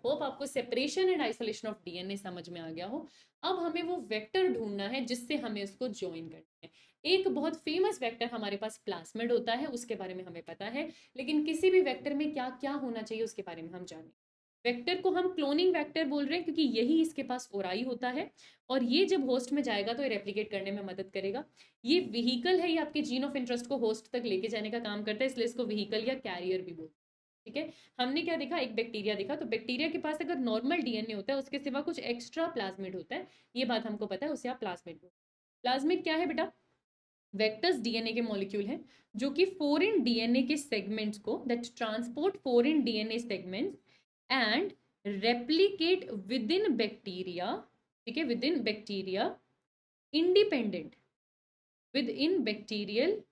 Hope आपको separation and isolation of DNA समझ में आ गया हो। अब हमें वो वेक्टर ढूंढना है जिससे हमें उसको ज्वाइन करना है। एक बहुत फेमस वेक्टर हमारे पास प्लास्मिड होता है, उसके बारे में हमें पता है, लेकिन किसी भी वेक्टर में क्या क्या होना चाहिए उसके बारे में हम जानें। वेक्टर को हम क्लोनिंग वेक्टर बोल रहे हैं क्योंकि यही इसके पास ओराई होता है, और ये जब होस्ट में जाएगा तो ये रेप्लिकेट करने में मदद करेगा। ये व्हीकल है, ये आपके जीन ऑफ इंटरेस्ट को होस्ट तक लेके जाने का काम करता है, इसलिए इसको व्हीकल या कैरियर भी बोलते हैं। ठीक है, हमने क्या देखा, एक बैक्टीरिया देखा, तो बैक्टीरिया के पास अगर नॉर्मल डीएनए होता है उसके सिवा कुछ एक्स्ट्रा प्लाज्मिड होता है, ये बात हमको पता है, उसे आप प्लाज्मिड बोलते हैं। प्लाज्मिड क्या है बेटा? वेक्टर्स डीएनए के मॉलिक्यूल हैं जो कि फॉरेन डीएनए के सेगमेंट्स को, that transport foreign DNA segments and replicate with in bacteria. ठीक है, with in bacteria independent, with in bacterial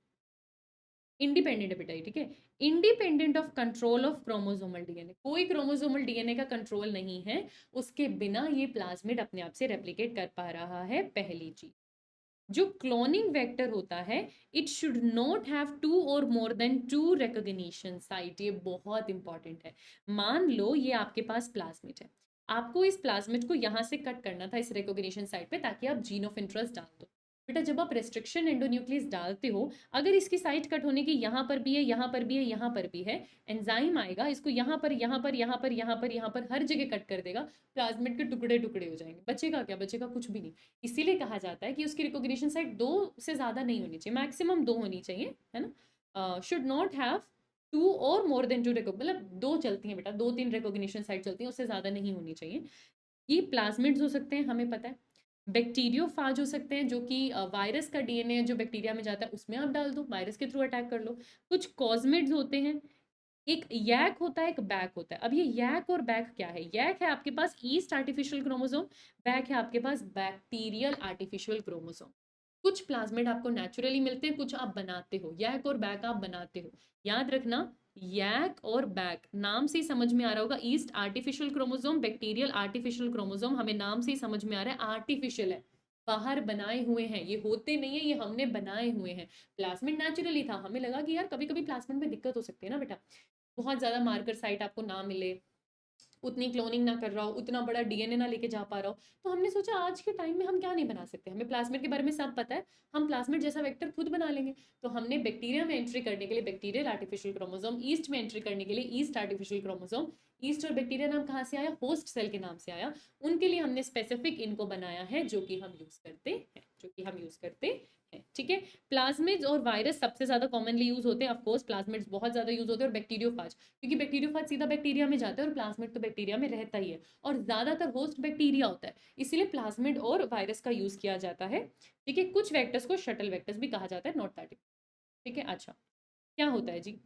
independent है बेटा, ठीक है, independent of control of chromosomal DNA. कोई क्रोमोसोमल डीएनए का कंट्रोल नहीं है, उसके बिना ये प्लाज्मिड अपने आप से रेप्लिकेट कर पा रहा है। पहली चीज, जो क्लोनिंग वेक्टर होता है, it should not have two or more than two recognition site. ये बहुत इंपॉर्टेंट है। मान लो ये आपके पास प्लाज्मिड है, आपको इस प्लाज्मिड को यहां से कट करना था इस रिकॉग्निशन साइट पे, ताकि आप जीन ऑफ इंटरेस्ट डाल दो। बेटा जब आप रेस्ट्रिक्शन एंडोन्यूक्लियस डालते हो, अगर इसकी साइट कट होने की यहाँ पर भी है, यहाँ पर भी है, यहाँ पर भी है, एंजाइम आएगा इसको यहाँ पर यहाँ पर यहाँ पर यहाँ पर यहाँ पर हर जगह कट कर देगा, प्लाज्मिड के टुकड़े टुकड़े हो जाएंगे। बचेगा क्या? बचेगा कुछ भी नहीं। इसीलिए कहा जाता है कि उसकी रिकॉग्निशन साइट 2 से ज्यादा नहीं होनी चाहिए, मैक्सिमम 2 होनी चाहिए, है ना। शुड नॉट हैव 2 और मोर देन 2, मतलब 2 चलती हैं बेटा, 2-3 रिकॉग्निशन साइट चलती हैं, उससे ज्यादा नहीं होनी चाहिए। ये प्लाज्मिड्स हो सकते हैं, हमें पता है। बैक्टीरियोफाज हो सकते हैं, जो कि वायरस का डीएनए जो बैक्टीरिया में जाता है उसमें आप डाल दो, वायरस के थ्रू अटैक कर लो। कुछ कॉस्मिड्स होते हैं, एक यैक होता है, एक बैक होता है। अब ये यैक और बैक क्या है? यैक है आपके पास ईस्ट आर्टिफिशियल क्रोमोसोम, बैक है आपके पास बैक्टीरियल आर्टिफिशियल क्रोमोसोम। कुछ प्लाज्मिड आपको नेचुरली मिलते हैं, कुछ आप बनाते हो। यैक और बैक आप बनाते हो, याद रखना। यैक और बैक नाम से ही समझ में आ रहा होगा, yeast artificial chromosome, bacterial artificial chromosome, हमें नाम से ही समझ में आ रहा है आर्टिफिशियल है, बाहर बनाए हुए हैं, ये होते नहीं है, ये हमने बनाए हुए हैं। प्लाज्मिड नेचुरली था, हमें लगा कि यार कभी कभी प्लाज्मिड में दिक्कत हो सकती है ना बेटा, बहुत ज़्यादा मार्कर साइट आपको ना मिले, उतनी क्लोनिंग ना कर रहा हो, उतना बड़ा डीएनए ना लेके जा पा रहा हो, तो हमने सोचा आज के टाइम में हम क्या नहीं बना सकते, हमें प्लाज्मिड के बारे में सब पता है, हम प्लाज्मिड जैसा वेक्टर खुद बना लेंगे। तो हमने बैक्टीरिया में एंट्री करने के लिए बैक्टीरियल आर्टिफिशियल क्रोमोसोम, ईस्ट में एंट्री करने के लिए ईस्ट आर्टिफिशियल क्रोमोसोम, ईस्ट और बैक्टीरिया नाम कहाँ से आया? होस्ट सेल के नाम से आया, उनके लिए हमने स्पेसिफिक इनको बनाया है जो कि हम यूज करते हैं, जो कि हम यूज करते हैं। ठीक है, प्लाज्मिड्स और वायरस सबसे ज्यादा कॉमनली यूज होते हैं, ऑफ कोर्स प्लाज्मिड्स बहुत ज्यादा यूज होते हैं, और बैक्टीरियोफाज, क्योंकि बैक्टीरियोफाज सीधा बैक्टीरिया में जाता है और प्लाज्मिड तो बैक्टीरिया में रहता ही है, और ज्यादातर होस्ट बैक्टीरिया होता है, इसीलिए प्लाज्मिड और वायरस का यूज किया जाता है। ठीक है, कुछ वेक्टर्स को शटल वेक्टर्स भी कहा जाता है, नॉट दैट। ठीक है, अच्छा क्या होता है जी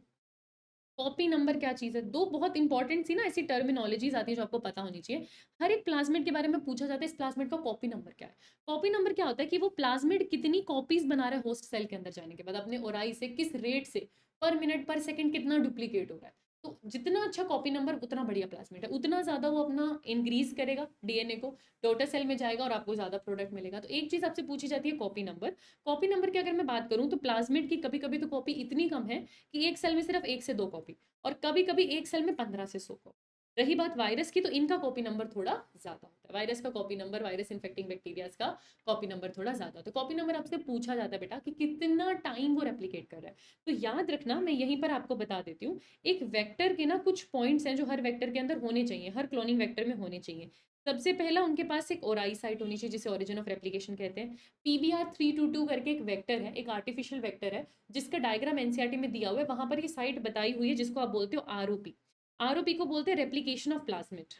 कॉपी नंबर? क्या चीज़ है? दो बहुत इंपॉर्टेंट सी ना ऐसी टर्मिनोलॉजीज आती है जो आपको पता होनी चाहिए। हर एक प्लाज्मिड के बारे में पूछा जाता है, इस प्लाज्मिड का कॉपी नंबर क्या है? कॉपी नंबर क्या होता है कि वो प्लाज्मिड कितनी कॉपीज बना रहा है होस्ट सेल के अंदर जाने के बाद, अपने ओराई से किस रेट से, पर मिनट पर सेकंड कितना डुप्लीकेट हो रहा है। तो जितना अच्छा कॉपी नंबर उतना बढ़िया प्लाज्मिड है, उतना ज्यादा वो अपना इंक्रीज करेगा डीएनए को, डॉटर सेल में जाएगा और आपको ज्यादा प्रोडक्ट मिलेगा। तो एक चीज आपसे पूछी जाती है कॉपी नंबर। कॉपी नंबर की अगर मैं बात करूं तो प्लाज्मिड की कभी कभी तो कॉपी इतनी कम है कि एक सेल में सिर्फ 1 से 2 कॉपी, और कभी कभी एक सेल में 15 से 100 कॉपी। रही बात वायरस की, तो इनका कॉपी नंबर थोड़ा ज्यादा होता है। वायरस का copy number, virus infecting bacteria का कॉपी नंबर थोड़ा ज्यादा होता है। कॉपी नंबर आपसे पूछा जाता है बेटा कि कितना टाइम वो रेप्लिकेट कर रहा है, तो याद रखना, मैं यहीं पर आपको बता देती हूँ। एक वेक्टर के ना कुछ पॉइंट्स हैं जो हर वेक्टर के अंदर होने चाहिए, हर क्लोनिंग वेक्टर में होने चाहिए। सबसे पहला उनके पास एक ओराई साइट होनी चाहिए, जिसे ओरिजिन ऑफ रेप्लिकेशन कहते हैं। PBR322 करके एक वेक्टर है, एक आर्टिफिशियल वेक्टर है, जिसका डायग्राम एनसीईआरटी में दिया हुआ है, वहां पर ये साइट बताई हुई है, जिसको आप बोलते हो आरओपी। आरओपी को बोलते हैं रेप्लिकेशन ऑफ प्लाज्मिड।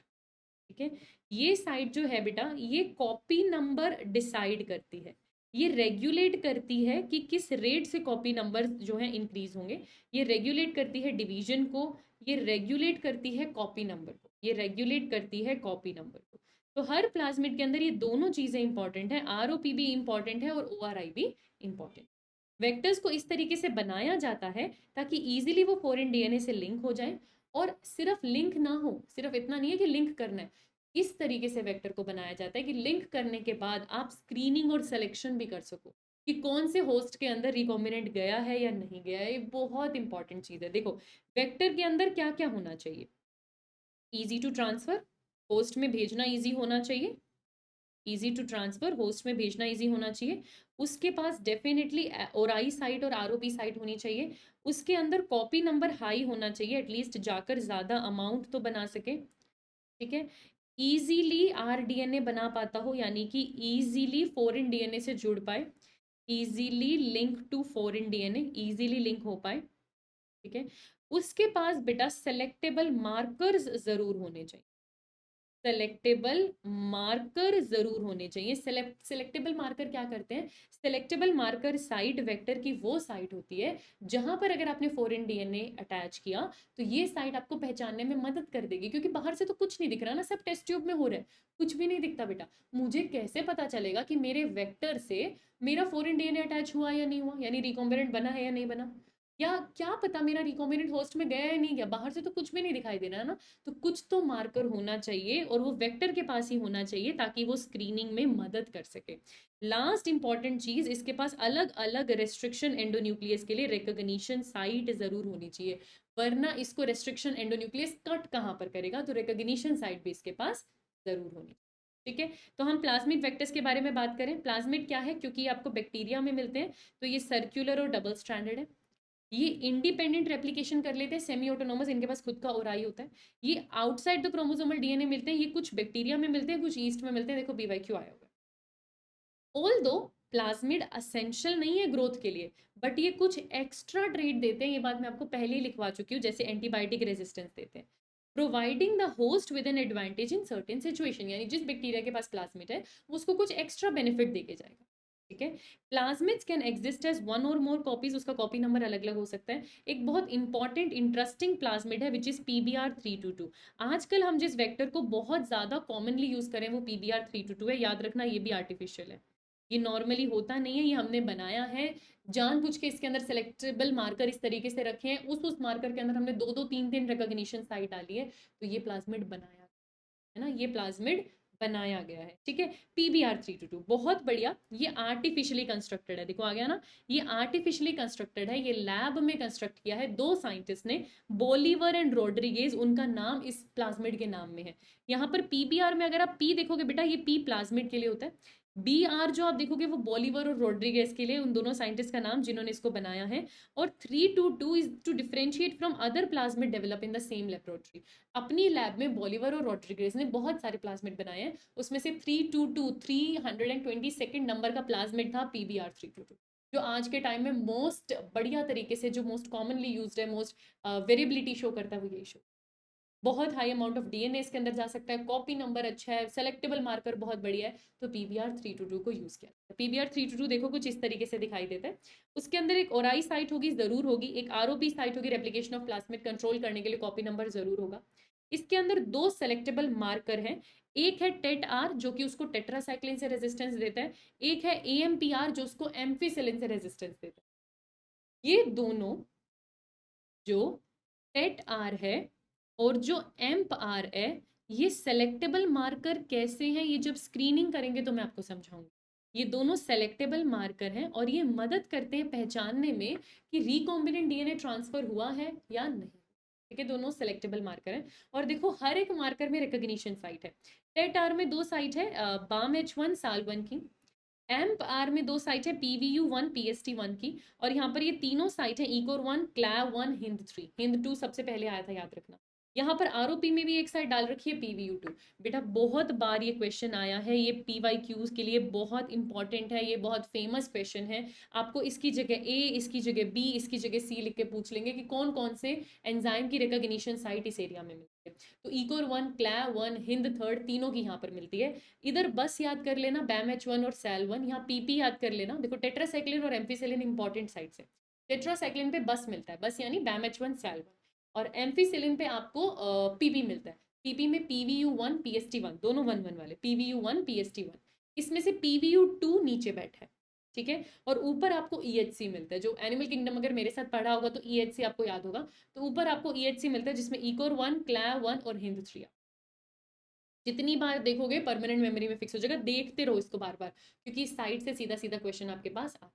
ठीक है, ये साइट जो है बेटा, ये कॉपी नंबर डिसाइड करती है, ये रेगुलेट करती है कि किस रेट से कॉपी नंबर जो है इंक्रीज होंगे। ये रेगुलेट करती है डिवीजन को, ये रेगुलेट करती है कॉपी नंबर को, ये रेगुलेट करती है कॉपी नंबर को। तो हर प्लाज्मिड के अंदर ये दोनों चीजें इंपॉर्टेंट है, आरओपी भी इंपॉर्टेंट है और ओआरआई भी इंपॉर्टेंट। वेक्टर्स को इस तरीके से बनाया जाता है ताकि इजीली वो फॉरेन डीएनए से लिंक हो जाए, और सिर्फ लिंक ना हो, सिर्फ इतना नहीं है कि लिंक करना है, इस तरीके से वेक्टर को बनाया जाता है कि लिंक करने के बाद आप स्क्रीनिंग और सिलेक्शन भी कर सको कि कौन से होस्ट के अंदर रिकॉम्बिनेंट गया है या नहीं गया है। ये बहुत इंपॉर्टेंट चीज है। देखो, वेक्टर के अंदर क्या क्या होना चाहिए? इजी टू ट्रांसफर, होस्ट में भेजना ईजी होना चाहिए, ईजी टू ट्रांसफर, होस्ट में भेजना ईजी होना चाहिए। उसके पास डेफिनेटली ओराई साइट और आरओपी साइट होनी चाहिए। उसके अंदर कॉपी नंबर हाई होना चाहिए, एटलीस्ट जाकर ज़्यादा अमाउंट तो बना सके, ठीक है। इजीली आरडीएनए बना पाता हो, यानी कि इजीली फॉरेन डीएनए से जुड़ पाए, easily link to foreign DNA, easily link हो पाए, ठीक है। उसके पास बेटा सेलेक्टेबल मार्कर्स जरूर होने चाहिए, सेलेक्टेबल मार्कर जरूर होने चाहिए। सेलेक्टेबल मार्कर क्या करते हैं? सेलेक्टेबल मार्कर साइट वेक्टर की वो साइट होती है जहां पर अगर आपने फॉरेन डीएनए अटैच किया तो ये साइट आपको पहचानने में मदद कर देगी, क्योंकि बाहर से तो कुछ नहीं दिख रहा ना, सब टेस्ट ट्यूब में हो रहा है, कुछ भी नहीं दिखता बेटा। मुझे कैसे पता चलेगा कि मेरे वेक्टर से मेरा फॉरेन डीएनए अटैच हुआ या नहीं हुआ, यानी रिकॉम्बिनेंट बना है या नहीं बना, या क्या पता मेरा रिकॉम्बिनेंट होस्ट में गया या नहीं गया, बाहर से तो कुछ भी नहीं दिखाई दे रहा है ना। तो कुछ तो मार्कर होना चाहिए और वो वेक्टर के पास ही होना चाहिए ताकि वो स्क्रीनिंग में मदद कर सके। लास्ट इंपॉर्टेंट चीज, इसके पास अलग अलग रेस्ट्रिक्शन एंडोन्यूक्लियस के लिए रिकॉग्निशन साइट जरूर होनी चाहिए, वरना इसको रेस्ट्रिक्शन एंडोन्यूक्लियस कट कहाँ पर करेगा, तो रिकॉग्निशन साइट भी इसके पास जरूर होनी, ठीक है। तो हम प्लाज्मिड वेक्टर्स के बारे में बात करें, प्लाज्मिड क्या है, क्योंकि ये आपको बैक्टीरिया में मिलते हैं तो ये सर्कुलर और डबल स्ट्रैंडेड है। ये इंडिपेंडेंट रेप्लिकेशन कर लेते हैं, सेमी ऑटोनोमस, इनके पास खुद का ओराई होता है। ये आउटसाइड द क्रोमोसोमल डीएनए मिलते हैं, ये कुछ बैक्टीरिया में मिलते हैं, कुछ ईस्ट में मिलते हैं, देखो बीवाईक्यू आया होगा। ऑल दो प्लाज्मिड असेंशियल नहीं है ग्रोथ के लिए, बट ये कुछ एक्स्ट्रा ट्रेट देते हैं, ये बात मैं आपको पहले ही लिखवा चुकी हूँ, जैसे एंटीबायोटिक रेजिस्टेंस देते हैं, providing the host with an advantage in certain situation, यानी जिस बैक्टीरिया के पास प्लाज्मिड है उसको कुछ एक्स्ट्रा बेनिफिट देके जाएगा, ठीक है। Plasmids can exist as one और मोर कॉपीज, उसका कॉपी नंबर अलग अलग हो सकता है। एक बहुत इंपॉर्टेंट इंटरेस्टिंग प्लाज्मिड है विच इज PBr322। आजकल हम जिस वेक्टर को बहुत ज्यादा कॉमनली यूज करें वो PBr322 है, याद रखना ये भी आर्टिफिशियल है, ये नॉर्मली होता नहीं है, ये हमने बनाया है जानबूझ के। इसके अंदर सेलेक्टेबल मार्कर इस तरीके से रखे हैं, उस मार्कर के अंदर हमने दो दो तीन तीन रिकॉग्निशन साइट डाली है, तो ये प्लाज्मिड बनाया है ना, ये प्लाज्मिड बनाया गया है, ठीक है। PBr322 बहुत बढ़िया, ये आर्टिफिशियली कंस्ट्रक्टेड है, देखो आ गया ना, ये आर्टिफिशियली कंस्ट्रक्टेड है, ये लैब में कंस्ट्रक्ट किया है दो साइंटिस्ट ने, बोलीवर एंड रोड्रिगेज, उनका नाम इस प्लाज्मिड के नाम में है। यहाँ पर PBr में अगर आप P देखोगे बेटा, ये P प्लाज्मिड के लिए होता है, BR जो आप देखोगे वो बॉलीवर और रोड्रिगेज के लिए, उन दोनों साइंटिस्ट का नाम जिन्होंने इसको बनाया है। और 322 is to differentiate from other plasmid develop in the same laboratory. अपनी लैब में बॉलीवर और रोड्रिगेज ने बहुत सारे प्लाज्मिड बनाए हैं, उसमें से 322 322 नंबर का प्लाज्मिड था PBr322, जो आज के टाइम में मोस्ट बढ़िया तरीके से, जो मोस्ट कॉमनली यूज्ड है, मोस्ट वेरिएबिलिटी शो करता है वो यही शो, बहुत हाई अमाउंट ऑफ डीएनए इसके अंदर जा सकता है, कॉपी नंबर अच्छा है, सेलेक्टेबल मार्कर बहुत बढ़िया है, तो PBr322 को यूज किया। PBr322 देखो कुछ इस तरीके से दिखाई देता है, उसके अंदर एक ओराई साइट होगी जरूर होगी, एक आरओपी साइट होगी, रेप्लिकेशन ऑफ प्लाज्मिड कंट्रोल करने के लिए कॉपी नंबर जरूर होगा। इसके अंदर दो सेलेक्टेबल मार्कर हैं, एक है TET-R जो कि उसको टेट्रासाइक्लिन से रेजिस्टेंस देता है, एक है AMPR जो उसको एम्फीसिलिन से रेजिस्टेंस देता है। ये दोनों जो TET-R है और जो AMP-R है, ये सेलेक्टेबल मार्कर कैसे हैं, ये जब स्क्रीनिंग करेंगे तो मैं आपको समझाऊंगी। ये दोनों सेलेक्टेबल मार्कर हैं और ये मदद करते हैं पहचानने में कि रिकॉम्बिनेंट डीएनए ट्रांसफर हुआ है या नहीं, ठीक है। दोनों सेलेक्टेबल मार्कर हैं और देखो हर एक मार्कर में रिकॉग्निशन साइट है। TET-R में दो साइट है, BAM-H1 SAL1 की, AMP-R में दो साइट है, PVU1 PST1 की, और यहाँ पर ये तीनों साइट है ECOR1 CLAV1 HIND3, HIND2 सबसे पहले आया था याद रखना। यहाँ पर आरओपी में भी एक साइड डाल रखी है PVU2। बेटा बहुत बार ये क्वेश्चन आया है, ये PYQs के लिए बहुत इंपॉर्टेंट है, ये बहुत फेमस क्वेश्चन है। आपको इसकी जगह A, इसकी जगह B, इसकी जगह C लिख के पूछ लेंगे कि कौन कौन से एंजाइम की रिकॉग्निशन साइट इस एरिया में मिलती है, तो ECOR1 CLAV1 HIND3 तीनों की यहाँ पर मिलती है। इधर बस याद कर लेना BAM-H1 और SAL1, यहाँ PP याद कर लेना, देखो टेट्रासाइक्लिन और एम्फीसिलिन इंपॉर्टेंट साइट्स है। टेट्रासाइक्लिन पे बस मिलता है, बस यानी BAM-H1 SAL1, और एम्फीसिलिन पे आपको PP मिलता है, PP में PVU1 PST1 दोनों 1 1 वाले, PVU1 PST1, इसमें से PVU2 नीचे बैठा है, ठीक है। और ऊपर आपको EHC मिलता है, जो एनिमल किंगडम अगर मेरे साथ पढ़ा होगा तो EHC आपको याद होगा, तो ऊपर आपको EHC मिलता है जिसमें ECOR1 CLAV1 और HIND3। जितनी बार देखोगे परमानेंट मेमोरी में फिक्स हो जाएगा, देखते रहो इसको बार बार, क्योंकि इस साइड से सीधा सीधा क्वेश्चन आपके पास आता है,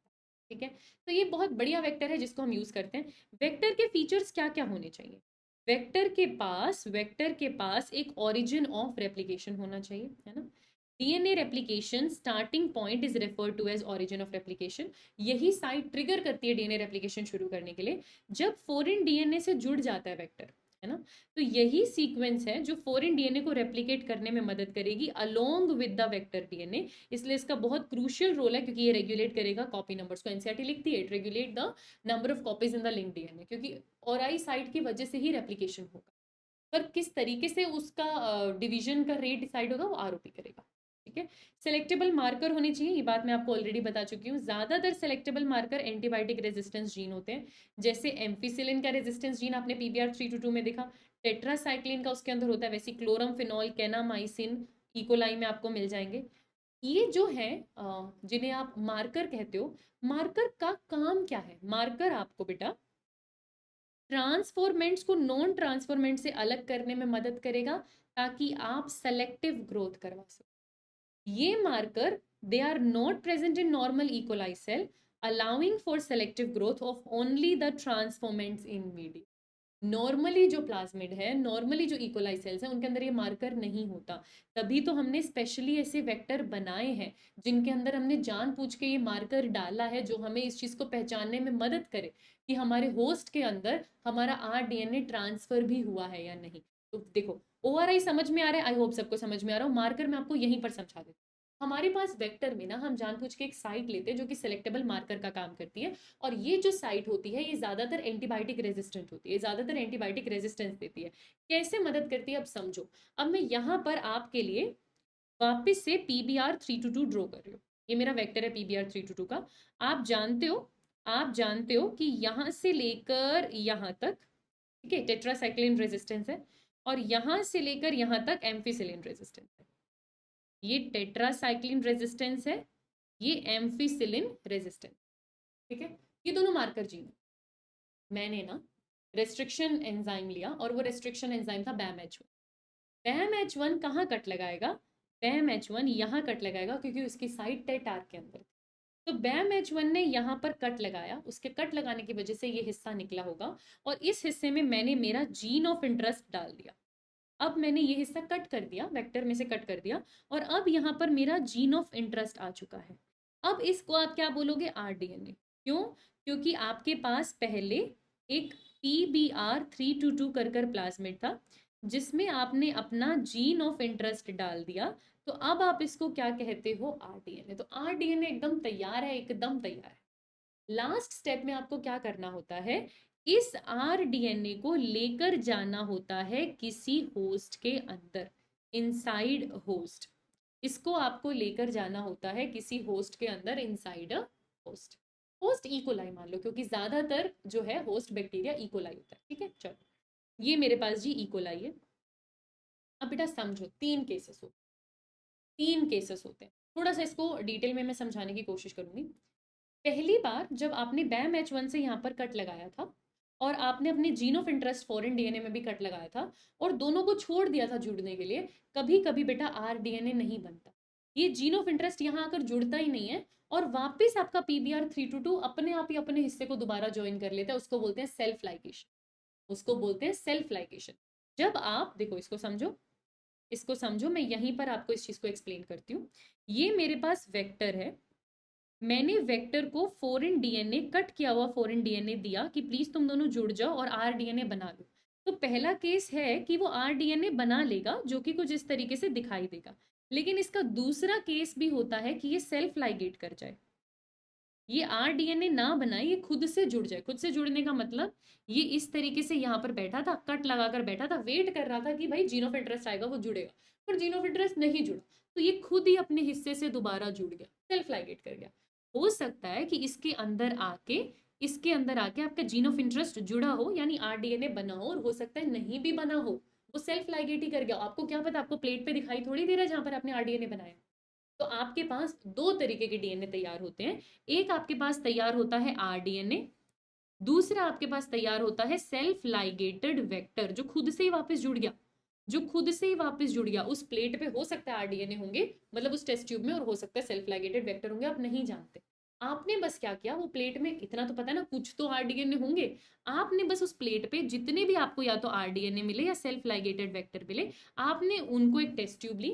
ठीक है। तो ये बहुत बढ़िया वेक्टर है जिसको हम यूज करते हैं। वेक्टर के फीचर्स क्या क्या होने चाहिए, वेक्टर के पास एक ओरिजिन ऑफ रेप्लिकेशन होना चाहिए, है ना। DNA replication starting point is referred to as origin of replication. यही साइट ट्रिगर करती है डीएनए रेप्लिकेशन शुरू करने के लिए, जब फॉरेन डीएनए से जुड़ जाता है वेक्टर, है ना। तो यही सीक्वेंस है जो फॉरेन डीएनए को रेप्लिकेट करने में मदद करेगी along with the vector DNA. इसलिए इसका बहुत क्रूशियल रोल है, क्योंकि ये रेगुलेट करेगा कॉपी नंबर्स को। एनसीईआरटी लिखती है it regulate the number of copies in the link DNA, क्योंकि ओराई साइट की वजह से ही रेप्लिकेशन होगा। पर किस तरीके से उसका डिवीजन का रेट डिसाइड होगा वो आरओपी करेगा, ठीक है। सेलेक्टेबल मार्कर होने चाहिए, ये बात मैं आपको ऑलरेडी बता चुकी हूँ। ज्यादातर selectable marker antibiotic resistance gene होते हैं, जैसे एम्फिसिलिन का रेजिस्टेंस जीन आपने पीबीआर 322 में देखा, टेट्रासाइक्लिन का उसके अंदर होता है, वैसे क्लोरमफिनॉल, केनामाइसिन, इकोलाई में आपको मिल जाएंगे। ये जो है जिन्हें आप मार्कर कहते हो, मार्कर का काम क्या है? मार्कर आपको बेटा ट्रांसफॉर्मेंट्स को नॉन ट्रांसफॉर्मेंट से अलग करने में मदद करेगा, ताकि आप सेलेक्टिव ग्रोथ करवा सको। ये marker they are not present in normal E coli cell, allowing for selective growth of only the transformants in media. Normally जो प्लाज्मिड है, नॉर्मली जो इकोलाई सेल्स हैं, उनके अंदर ये मार्कर नहीं होता। तभी तो हमने स्पेशली ऐसे वेक्टर बनाए हैं जिनके अंदर हमने जानबूझ के ये मार्कर डाला है, जो हमें इस चीज को पहचानने में मदद करे कि हमारे होस्ट के अंदर हमारा आरडीएनए ट्रांसफर भी हुआ है या नहीं। तो देखो, ओआरआई समझ में आ रहा है, आई होप सबको समझ में आ रहा हो। मार्कर मैं आपको यहीं पर समझा देती हूँ। हमारे पास वेक्टर में ना हम जानबूझ के एक साइट लेते हैं जो कि सेलेक्टेबल मार्कर का काम करती है, और ये जो साइट होती है ये ज्यादातर एंटीबायोटिक रेजिस्टेंट होती है, ज्यादातर एंटीबायोटिक रेजिस्टेंस देती है। कैसे मदद करती है अब समझो। अब मैं यहाँ पर आपके लिए वापस से पीबीआर 322 ड्रॉ कर रही हूँ। ये मेरा वेक्टर है पीबीआर 322 का। आप जानते हो कि यहाँ से लेकर यहाँ तक, ठीक है, टेट्रासाइक्लिन रेजिस्टेंस है, और यहाँ से लेकर यहाँ तक एम्फिसिलिन रेजिस्टेंस है। ये टेट्रासाइक्लिन रेजिस्टेंस है, ये एम्फिसिलिन रेजिस्टेंस, ठीक है। ये दोनों मार्कर जीन है। मैंने ना रेस्ट्रिक्शन एंजाइम लिया, और वो रेस्ट्रिक्शन एंजाइम था BAM-H1। BAM-H1 कहाँ कट लगाएगा? BAM-H1 यहाँ कट लगाएगा, क्योंकि उसकी साइट टेटार के अंदर। तो BAM-H1 ने यहाँ पर कट लगाया, उसके कट लगाने की वजह से ये हिस्सा निकला होगा, और इस हिस्से में मैंने मेरा जीन ऑफ इंटरेस्ट डाल दिया। अब मैंने ये हिस्सा कट कर दिया, वेक्टर में से कट कर दिया, और अब यहाँ पर मेरा जीन ऑफ इंटरेस्ट आ चुका है। अब इसको आप क्या बोलोगे? आरडीएनए। क्यों? क्योंकि आपके पास पहले एक PBR322 कर प्लाज्मिड था, जिसमें आपने अपना जीन ऑफ इंटरेस्ट डाल दिया। तो अब आप इसको क्या कहते हो? आरडीएनए। तो आरडीएनए एकदम तैयार है, एकदम तैयार है। लास्ट स्टेप में आपको क्या करना होता है? इस आरडीएनए को लेकर जाना होता है किसी होस्ट के अंदर, इनसाइड होस्ट। इसको आपको लेकर जाना होता है किसी होस्ट के अंदर, inside a host. Host E coli मान लो, क्योंकि ज्यादातर जो है होस्ट बैक्टीरिया इकोलाई होता है, ठीक है। चलो, ये मेरे पास जी इकोलाई है। अब बेटा समझो, तीन केसेस होते हैं। थोड़ा सा इसको डिटेल में मैं समझाने की कोशिश करूंगी। पहली बार जब आपने BAM-H1 से यहाँ पर कट लगाया था, और आपने अपने gene of interest foreign DNA में भी कट लगाया था, और दोनों को छोड़ दिया था जुड़ने के लिए, कभी कभी बेटा आरडीएनए नहीं बनता। ये जीन ऑफ इंटरेस्ट यहाँ आकर जुड़ता ही नहीं है, और वापस आपका PBR322 अपने आप ही अपने हिस्से को दोबारा ज्वाइन कर लेता है। उसको बोलते हैं सेल्फ लाइगेशन। जब आप देखो, इसको समझो, मैं यहीं पर आपको इस चीज को एक्सप्लेन करती हूँ। ये मेरे पास वेक्टर है, मैंने वेक्टर को फॉरेन डीएनए, कट किया हुआ फॉरेन डीएनए दिया कि प्लीज तुम दोनों जुड़ जाओ और आरडीएनए बना लो। तो पहला केस है कि वो आरडीएनए बना लेगा, जो कि कुछ इस तरीके से दिखाई देगा। लेकिन इसका दूसरा केस भी होता है कि ये सेल्फ लाइगेट कर जाए, ये आरडीएनए ना बनाए, ये खुद से जुड़ जाए। खुद से जुड़ने का मतलब, ये इस तरीके से यहाँ पर बैठा था, कट लगाकर बैठा था, वेट कर रहा था कि भाई जीन ऑफ इंटरेस्ट आएगा वो जुड़ेगा, पर जीन ऑफ इंटरेस्ट नहीं जुड़ा, तो ये खुद ही अपने हिस्से से दोबारा जुड़ गया, सेल्फ लाइगेट कर गया। हो सकता है कि इसके अंदर आके आपका जीन ऑफ इंटरेस्ट जुड़ा हो, यानी आरडीएनए बना हो, और हो सकता है नहीं भी बना हो, वो सेल्फ लाइगेट ही कर गया। आपको क्या पता, आपको प्लेट पे दिखाई थोड़ी दे रहा है जहां पर आपने आरडीएनए बनाया। तो आपके पास दो तरीके के डीएनए तैयार होते हैं। एक आपके पास तैयार होता है आरडीएनए, दूसरा आपके पास तैयार होता है सेल्फ लाइगेटेड वेक्टर, जो खुद से ही वापस जुड़ गया। उस प्लेट पे हो सकता है आरडीएनए होंगे, मतलब उस टेस्ट ट्यूब में, और हो सकता है सेल्फ लाइगेटेड वेक्टर होंगे, आप नहीं जानते। आपने बस क्या किया, वो प्लेट में इतना तो पता है ना, कुछ तो आरडीएनए होंगे, आपने बस उस प्लेट पे जितने भी आपको या तो आरडीएनए मिले या सेल्फ लाइगेटेड वेक्टर मिले, आपने उनको एक टेस्ट ट्यूब ली,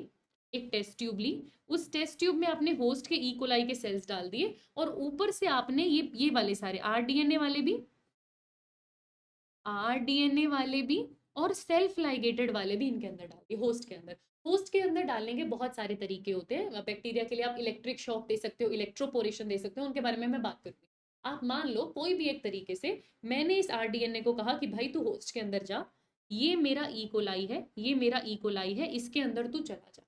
एक टेस्ट ट्यूब ली, उस टेस्ट ट्यूब में आपने होस्ट के इकोलाई के सेल्स डाल दिए, और ऊपर से आपने ये वाले सारे आरडीएनए वाले भी, आरडीएनए वाले भी और सेल्फ लाइगेटेड वाले भी इनके अंदर डाल दिए होस्ट के अंदर। होस्ट के अंदर डालने के बहुत सारे तरीके होते हैं। बैक्टीरिया के लिए आप इलेक्ट्रिक शॉक दे सकते हो, इलेक्ट्रोपोरेशन दे सकते हो, उनके बारे में मैं बात करूंगी। आप मान लो कोई भी एक तरीके से मैंने इस आरडीएनए को कहा कि भाई तू होस्ट के अंदर जा, ये मेरा इकोलाई है, ये मेरा इकोलाई है, इसके अंदर तू चला जा।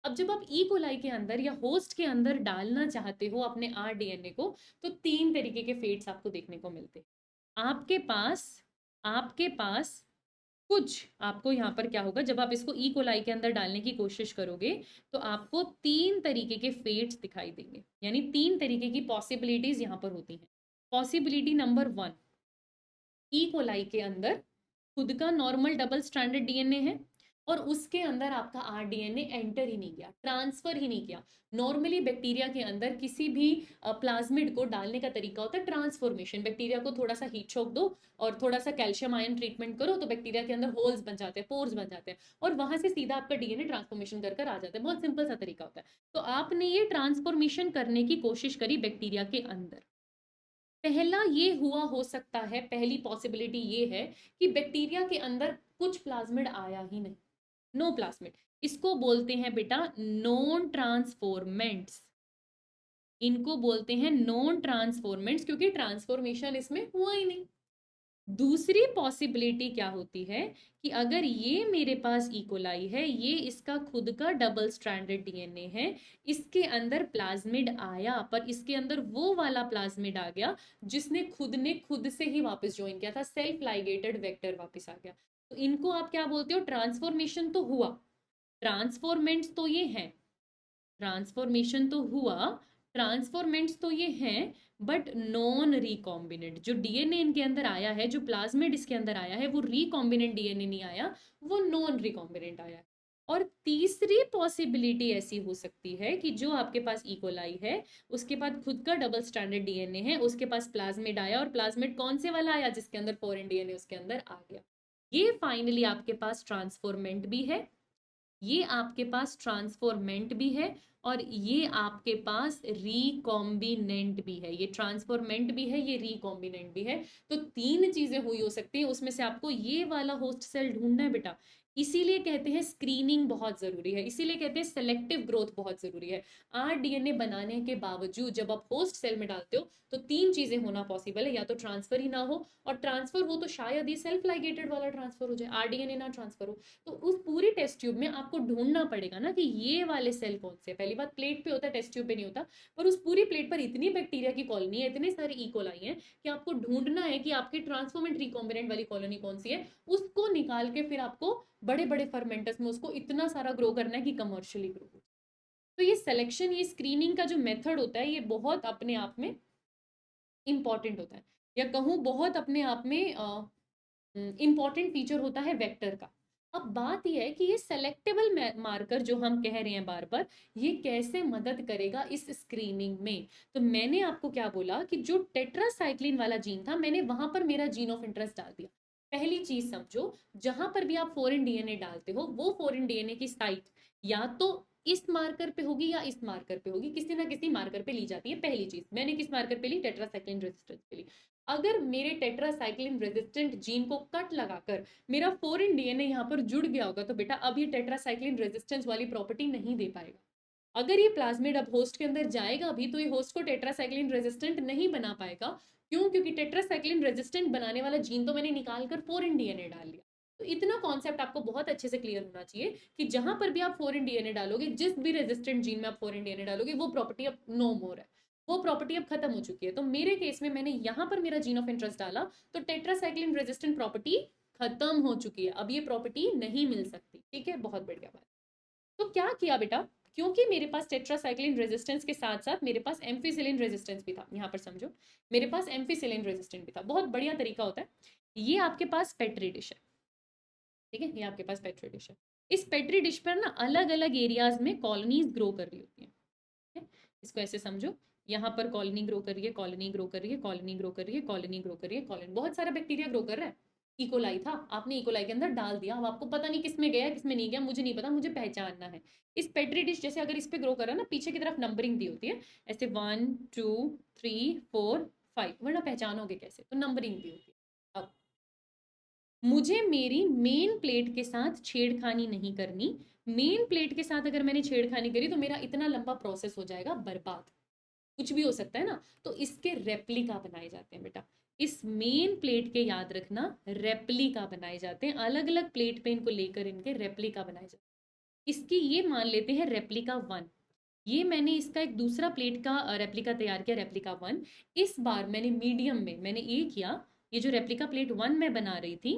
अब जब आप इकोलाई के अंदर या होस्ट के अंदर डालना चाहते हो अपने आरडीएनए को, तो तीन तरीके के फेट्स आपको देखने को मिलते हैं। आपके पास कुछ, आपको यहाँ पर क्या होगा, जब आप इसको इकोलाई के अंदर डालने की कोशिश करोगे तो आपको तीन तरीके के फेट्स दिखाई देंगे, यानी तीन तरीके की पॉसिबिलिटीज यहाँ पर होती हैं। पॉसिबिलिटी नंबर 1, इकोलाई के अंदर खुद का नॉर्मल डबल स्ट्रैंडेड डीएनए है और उसके अंदर आपका आरडीएनए एंटर ही नहीं किया, ट्रांसफर ही नहीं किया। नॉर्मली बैक्टीरिया के अंदर किसी भी प्लाज्मिड को डालने का तरीका होता है ट्रांसफॉर्मेशन। बैक्टीरिया को थोड़ा सा हीट शॉक दो और थोड़ा सा कैल्शियम आयन ट्रीटमेंट करो तो बैक्टीरिया के अंदर होल्स बन जाते हैं, पोर्स बन जाते हैं, और वहां से सीधा आपका डीएनए ट्रांसफॉर्मेशन कर आ जाता है। बहुत सिंपल सा तरीका होता है। तो आपने ये ट्रांसफॉर्मेशन करने की कोशिश करी बैक्टीरिया के अंदर। पहला ये हुआ हो सकता है, पहली पॉसिबिलिटी ये है कि बैक्टीरिया के अंदर कुछ प्लाज्मिड आया ही नहीं, नो प्लाज्मिड। इसको बोलते हैं बेटा नॉन ट्रांसफॉर्मेंट्स, इनको बोलते हैं नॉन ट्रांसफॉर्मेंट्स, क्योंकि ट्रांसफॉर्मेशन इसमें हुआ ही नहीं। दूसरी पॉसिबिलिटी क्या होती है कि अगर ये मेरे पास इकोलाई है, ये इसका खुद का डबल स्ट्रैंडेड डीएनए है, इसके अंदर प्लाज्मिड आया, पर इसके अंदर वो वाला प्लाज्मिड आ गया जिसने खुद से ही वापस ज्वाइन किया था, सेल्फ लाइगेटेड वेक्टर वापस आ गया। तो इनको आप क्या बोलते हो, ट्रांसफॉर्मेशन तो हुआ, ट्रांसफॉर्मेंट्स तो ये हैं, ट्रांसफॉर्मेशन तो हुआ, ट्रांसफॉर्मेंट्स तो ये हैं, बट नॉन रिकॉम्बिनेंट। जो डीएनए इनके अंदर आया है, जो प्लाज्मिड इसके अंदर आया है, वो रिकॉम्बिनेंट डीएनए नहीं आया, वो नॉन रिकॉम्बिनेंट आया। और तीसरी पॉसिबिलिटी ऐसी हो सकती है कि जो आपके पास इकोलाई है, उसके बाद खुद का डबल स्टैंडर्ड डीएनए है, उसके पास प्लाज्मिड आया, और प्लाज्मिड कौन से वाला आया, जिसके अंदर फॉरेन डीएनए उसके अंदर आ गया। ये फाइनली आपके पास ट्रांसफॉर्मेंट भी है, ये आपके पास ट्रांसफॉर्मेंट भी है, और ये आपके पास रिकॉम्बिनेंट भी है। ये ट्रांसफॉर्मेंट भी है, ये रिकॉम्बिनेंट भी है। तो तीन चीजें हुई हो सकती है, उसमें से आपको ये वाला होस्ट सेल ढूंढना है बेटा। इसीलिए कहते हैं स्क्रीनिंग बहुत जरूरी है, इसीलिए कहते हैं सेलेक्टिव ग्रोथ बहुत जरूरी है। आरडीएनए बनाने के बावजूद जब आप होस्ट सेल में डालते हो तो तीन चीजें होना पॉसिबल है, या तो ट्रांसफर ही ना हो, और ट्रांसफर हो तो शायद ये सेल्फ लाइगेटेड वाला ट्रांसफर हो जाए, आरडीएनए ना ट्रांसफर हो। तो उस पूरी टेस्ट ट्यूब में आपको ढूंढना पड़ेगा ना कि ये वाले सेल कौन से। पहली बात प्लेट पे होता है, टेस्ट ट्यूब पे नहीं होता, पर उस पूरी प्लेट पर इतनी बैक्टीरिया की कॉलोनी है, इतने सारे इकोलाई हैं कि आपको ढूंढना है कि आपके ट्रांसफॉर्मेंट रिकॉम्बिनेंट वाली कॉलोनी कौन सी है। उसको निकाल के फिर आपको बड़े बड़े फर्मेंटर्स में उसको इतना सारा ग्रो करना है कि कमर्शियली ग्रो हो। तो ये सिलेक्शन, ये स्क्रीनिंग का जो मेथड होता है, ये बहुत अपने आप में इंपॉर्टेंट होता है, या कहूँ बहुत अपने आप में इंपॉर्टेंट फीचर होता है वेक्टर का। अब बात यह है कि ये सेलेक्टेबल मार्कर जो हम कह रहे हैं बार बार, ये कैसे मदद करेगा इस स्क्रीनिंग में। तो मैंने आपको क्या बोला कि जो टेट्रासाइक्लिन वाला जीन था, मैंने वहां पर मेरा जीन ऑफ इंटरेस्ट डाल दिया। पहली चीज समझो, जहां पर भी आप फॉरेन डीएनए डालते हो, वो फॉरेन डीएनए की साइट या तो इस मार्कर पे होगी या इस मार्कर पे होगी, किसी ना किसी मार्कर पे ली जाती है। पहली चीज, मैंने किस मार्कर पे ली, टेट्रासाइक्लिन रेजिस्टेंस पे ली। अगर मेरे टेट्रासाइक्लिन रेजिस्टेंट जीन को कट लगाकर मेरा फॉरेन डीएनए यहाँ पर जुड़ गया होगा, तो बेटा अब ये टेट्रासाइक्लिन रेजिस्टेंस वाली प्रॉपर्टी नहीं दे पाएगा। अगर ये प्लाज्मिड अब होस्ट के अंदर जाएगा भी, तो ये होस्ट को टेट्रासाइक्लिन रेजिस्टेंट नहीं बना पाएगा। क्यों? क्योंकि टेट्रासाइक्लिन रेजिस्टेंट बनाने वाला जीन तो मैंने निकाल कर फॉरेन डीएनए डाल लिया। तो इतना कॉन्सेप्ट आपको बहुत अच्छे से क्लियर होना चाहिए कि जहां पर भी आप फॉरेन डीएनए डालोगे, जिस भी रेजिस्टेंट जीन में आप फॉरेन डीएनए डालोगे, वो प्रॉपर्टी अब नो मोर है, वो प्रॉपर्टी अब खत्म हो चुकी है। तो मेरे केस में मैंने यहाँ पर मेरा जीन ऑफ इंटरेस्ट डाला, तो टेट्रासाइक्लिन रेजिस्टेंट प्रॉपर्टी खत्म हो चुकी है, अब ये प्रॉपर्टी नहीं मिल सकती। ठीक है, बहुत बढ़िया बात। तो क्या किया बेटा, क्योंकि मेरे पास टेट्रासाइक्लिन रेजिस्टेंस के साथ साथ मेरे पास एम्फीसिलिन रेजिस्टेंस भी था, यहाँ पर समझो मेरे पास एम्फीसिलिन रेजिस्टेंस भी था। बहुत बढ़िया तरीका होता है। ये आपके पास पेट्री डिश है, ठीक है, ये आपके पास पेट्री डिश है। इस पेट्री डिश पर ना अलग अलग एरियाज में कॉलोनीज ग्रो कर रही होती हैं। इसको ऐसे समझो, यहाँ पर कॉलोनी ग्रो कर रही है, कॉलोनी ग्रो कर रही है, कॉलोनी ग्रो कर रही है, कॉलोनी ग्रो कर रही है, कॉलोनी, बहुत सारा बैक्टीरिया ग्रो कर रहा है। इकोलाई था, आपने इकोलाई के अंदर डाल दिया, अब आपको पता नहीं किसमें गया किसमें नहीं गया, मुझे नहीं पता, मुझे पहचानना है। इस पेट्री डिश जैसे अगर इस पे ग्रो कर रहा है ना, पीछे की तरफ नंबरिंग दी होती है ऐसे 1 2 3 4 5, वरना पहचानोगे कैसे, तो नंबरिंग दी होती है। अब मुझे मेरी मेन प्लेट के साथ छेड़खानी नहीं करनी। मेन प्लेट के साथ अगर मैंने छेड़खानी करी तो मेरा इतना लंबा प्रोसेस हो जाएगा बर्बाद, कुछ भी हो सकता है ना। तो इसके रेप्लिका बनाए जाते हैं बेटा, इस मेन प्लेट के याद रखना रेप्लिका बनाए जाते हैं, अलग अलग प्लेट पे इनको लेकर इनके रेप्लिका बनाए जाते हैं। इसकी ये मान लेते हैं रेप्लिका 1। ये मैंने इसका एक दूसरा प्लेट का रेप्लिका तैयार किया, रेप्लिका 1। इस बार मैंने मीडियम में मैंने ये किया, ये जो रेप्लिका प्लेट 1 मैं बना रही थी,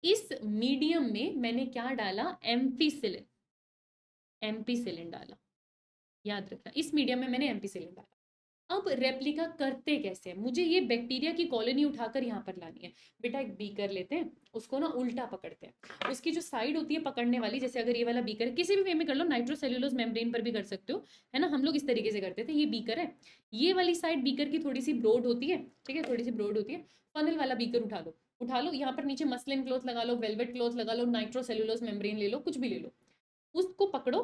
इस मीडियम में मैंने क्या डाला, एम्फीसिलिन, एम्पीसिलिन डाला, याद रखना इस मीडियम में मैंने एम्पीसिलिन डाला। अब रेप्लिका करते कैसे हैं, मुझे ये बैक्टीरिया की कॉलोनी उठाकर यहाँ पर लानी है। बेटा एक बीकर लेते हैं, उसको ना उल्टा पकड़ते हैं, उसकी जो साइड होती है पकड़ने वाली, जैसे अगर ये वाला बीकर है, किसी भी वे में कर लो, नाइट्रोसेल्यूलोज मेम्ब्रेन पर भी कर सकते हो, है ना, हम लोग इस तरीके से करते थे। ये बीकर है, ये वाली साइड बीकर की थोड़ी सी ब्रॉड होती है, ठीक है, थोड़ी सी ब्रॉड होती है। फनल वाला बीकर उठा लो, उठा लो, यहाँ पर नीचे मसलिन क्लॉथ लगा लो, वेलवेट क्लॉथ लगा लो, नाइट्रोसेल्यूलोज मेम्ब्रेन ले लो, कुछ भी ले लो, उसको पकड़ो,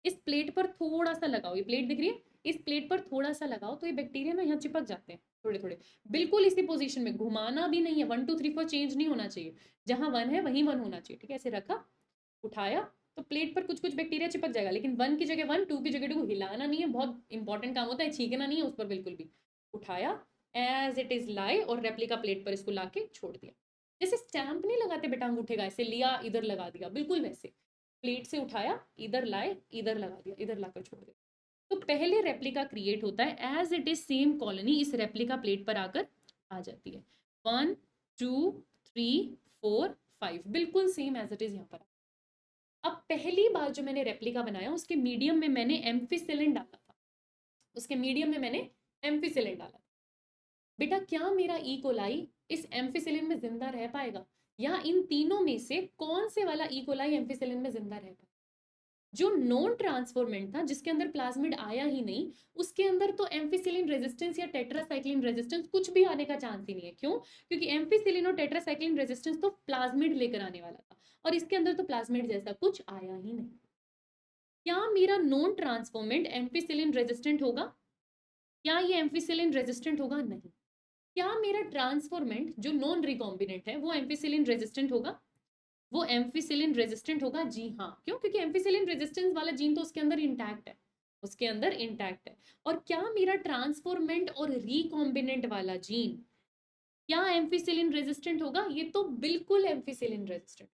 इस प्लेट पर थोड़ा सा लगाओ, ये प्लेट दिख रही है, इस प्लेट पर थोड़ा सा लगाओ, तो ये बैक्टीरिया ना यहाँ चिपक जाते हैं थोड़े थोड़े, बिल्कुल इसी पोजीशन में, घुमाना भी नहीं है, 1 2 3 4 चेंज नहीं होना चाहिए, जहां 1 है वहीं 1 होना चाहिए, ठीक है। ऐसे रखा, उठाया, तो प्लेट पर कुछ कुछ बैक्टीरिया चिपक जाएगा, लेकिन 1 की जगह 1, 2 की जगह 2, हिलाना नहीं है, बहुत इंपॉर्टेंट काम होता है, छींकना नहीं है उस पर बिल्कुल भी। उठाया, एज इट इज लाई, और रेप्लिका प्लेट पर इसको लाके छोड़ दिया, जैसे स्टैंप नहीं लगाते बेटा अंगूठे का, ऐसे लिया इधर लगा दिया, बिल्कुल वैसे प्लेट से उठाया, इधर लाए, इधर लगा दिया, इधर लाकर छोड़ दिया। तो पहले रेप्लिका क्रिएट होता है, as it is same colony इस रेप्लिका प्लेट पर आकर आ जाती है, 1 2 3 4 5, बिल्कुल सेम एज इट इज यहाँ पर। अब पहली बार जो मैंने रेप्लिका बनाया उसके मीडियम में मैंने एम्फीसिलिन डाला था, उसके मीडियम में मैंने एम्फीसिलिन डाला था। बेटा क्या मेरा ई कोलाई इस एम्फीसिलिन में जिंदा रह पाएगा, या इन तीनों में से कौन से वाला ई कोलाई एम्फीसिलिन में जिंदा रह पाएगा? जो नॉन ट्रांसफॉर्मेंट था, जिसके अंदर प्लाज्मिड आया ही नहीं, उसके अंदर तो एम्फीसिलिन रेजिस्टेंस या टेट्रासाइक्लिन रेजिस्टेंस कुछ भी आने का चांस ही नहीं है। क्यों? क्योंकि एम्फीसिलिन और टेट्रासाइक्लिन रेजिस्टेंस तो प्लाज्मिड लेकर आने वाला था, और इसके अंदर तो प्लाज्मिड जैसा कुछ आया ही नहीं। क्या मेरा नॉन ट्रांसफॉर्मेंट एम्फीसिलिन रेजिस्टेंट होगा? क्या ये एम्फीसिलिन रेजिस्टेंट होगा? नहीं। क्या मेरा ट्रांसफॉर्मेंट जो नॉन रिकॉम्बिनेंट है वो एम्फीसिलिन रेजिस्टेंट होगा? वो एम्फीसिलिन रेजिस्टेंट होगा, जी हाँ। क्यों? क्योंकि एम्फीसिलिन रेजिस्टेंस वाला जीन तो उसके अंदर इंटैक्ट है, उसके अंदर इंटैक्ट है। और क्या मेरा ट्रांसफॉर्मेंट और रिकॉम्बिनेंट वाला जीन क्या एम्फीसिलिन रेजिस्टेंट होगा? ये तो बिल्कुल एम्फीसिलिन रेजिस्टेंट।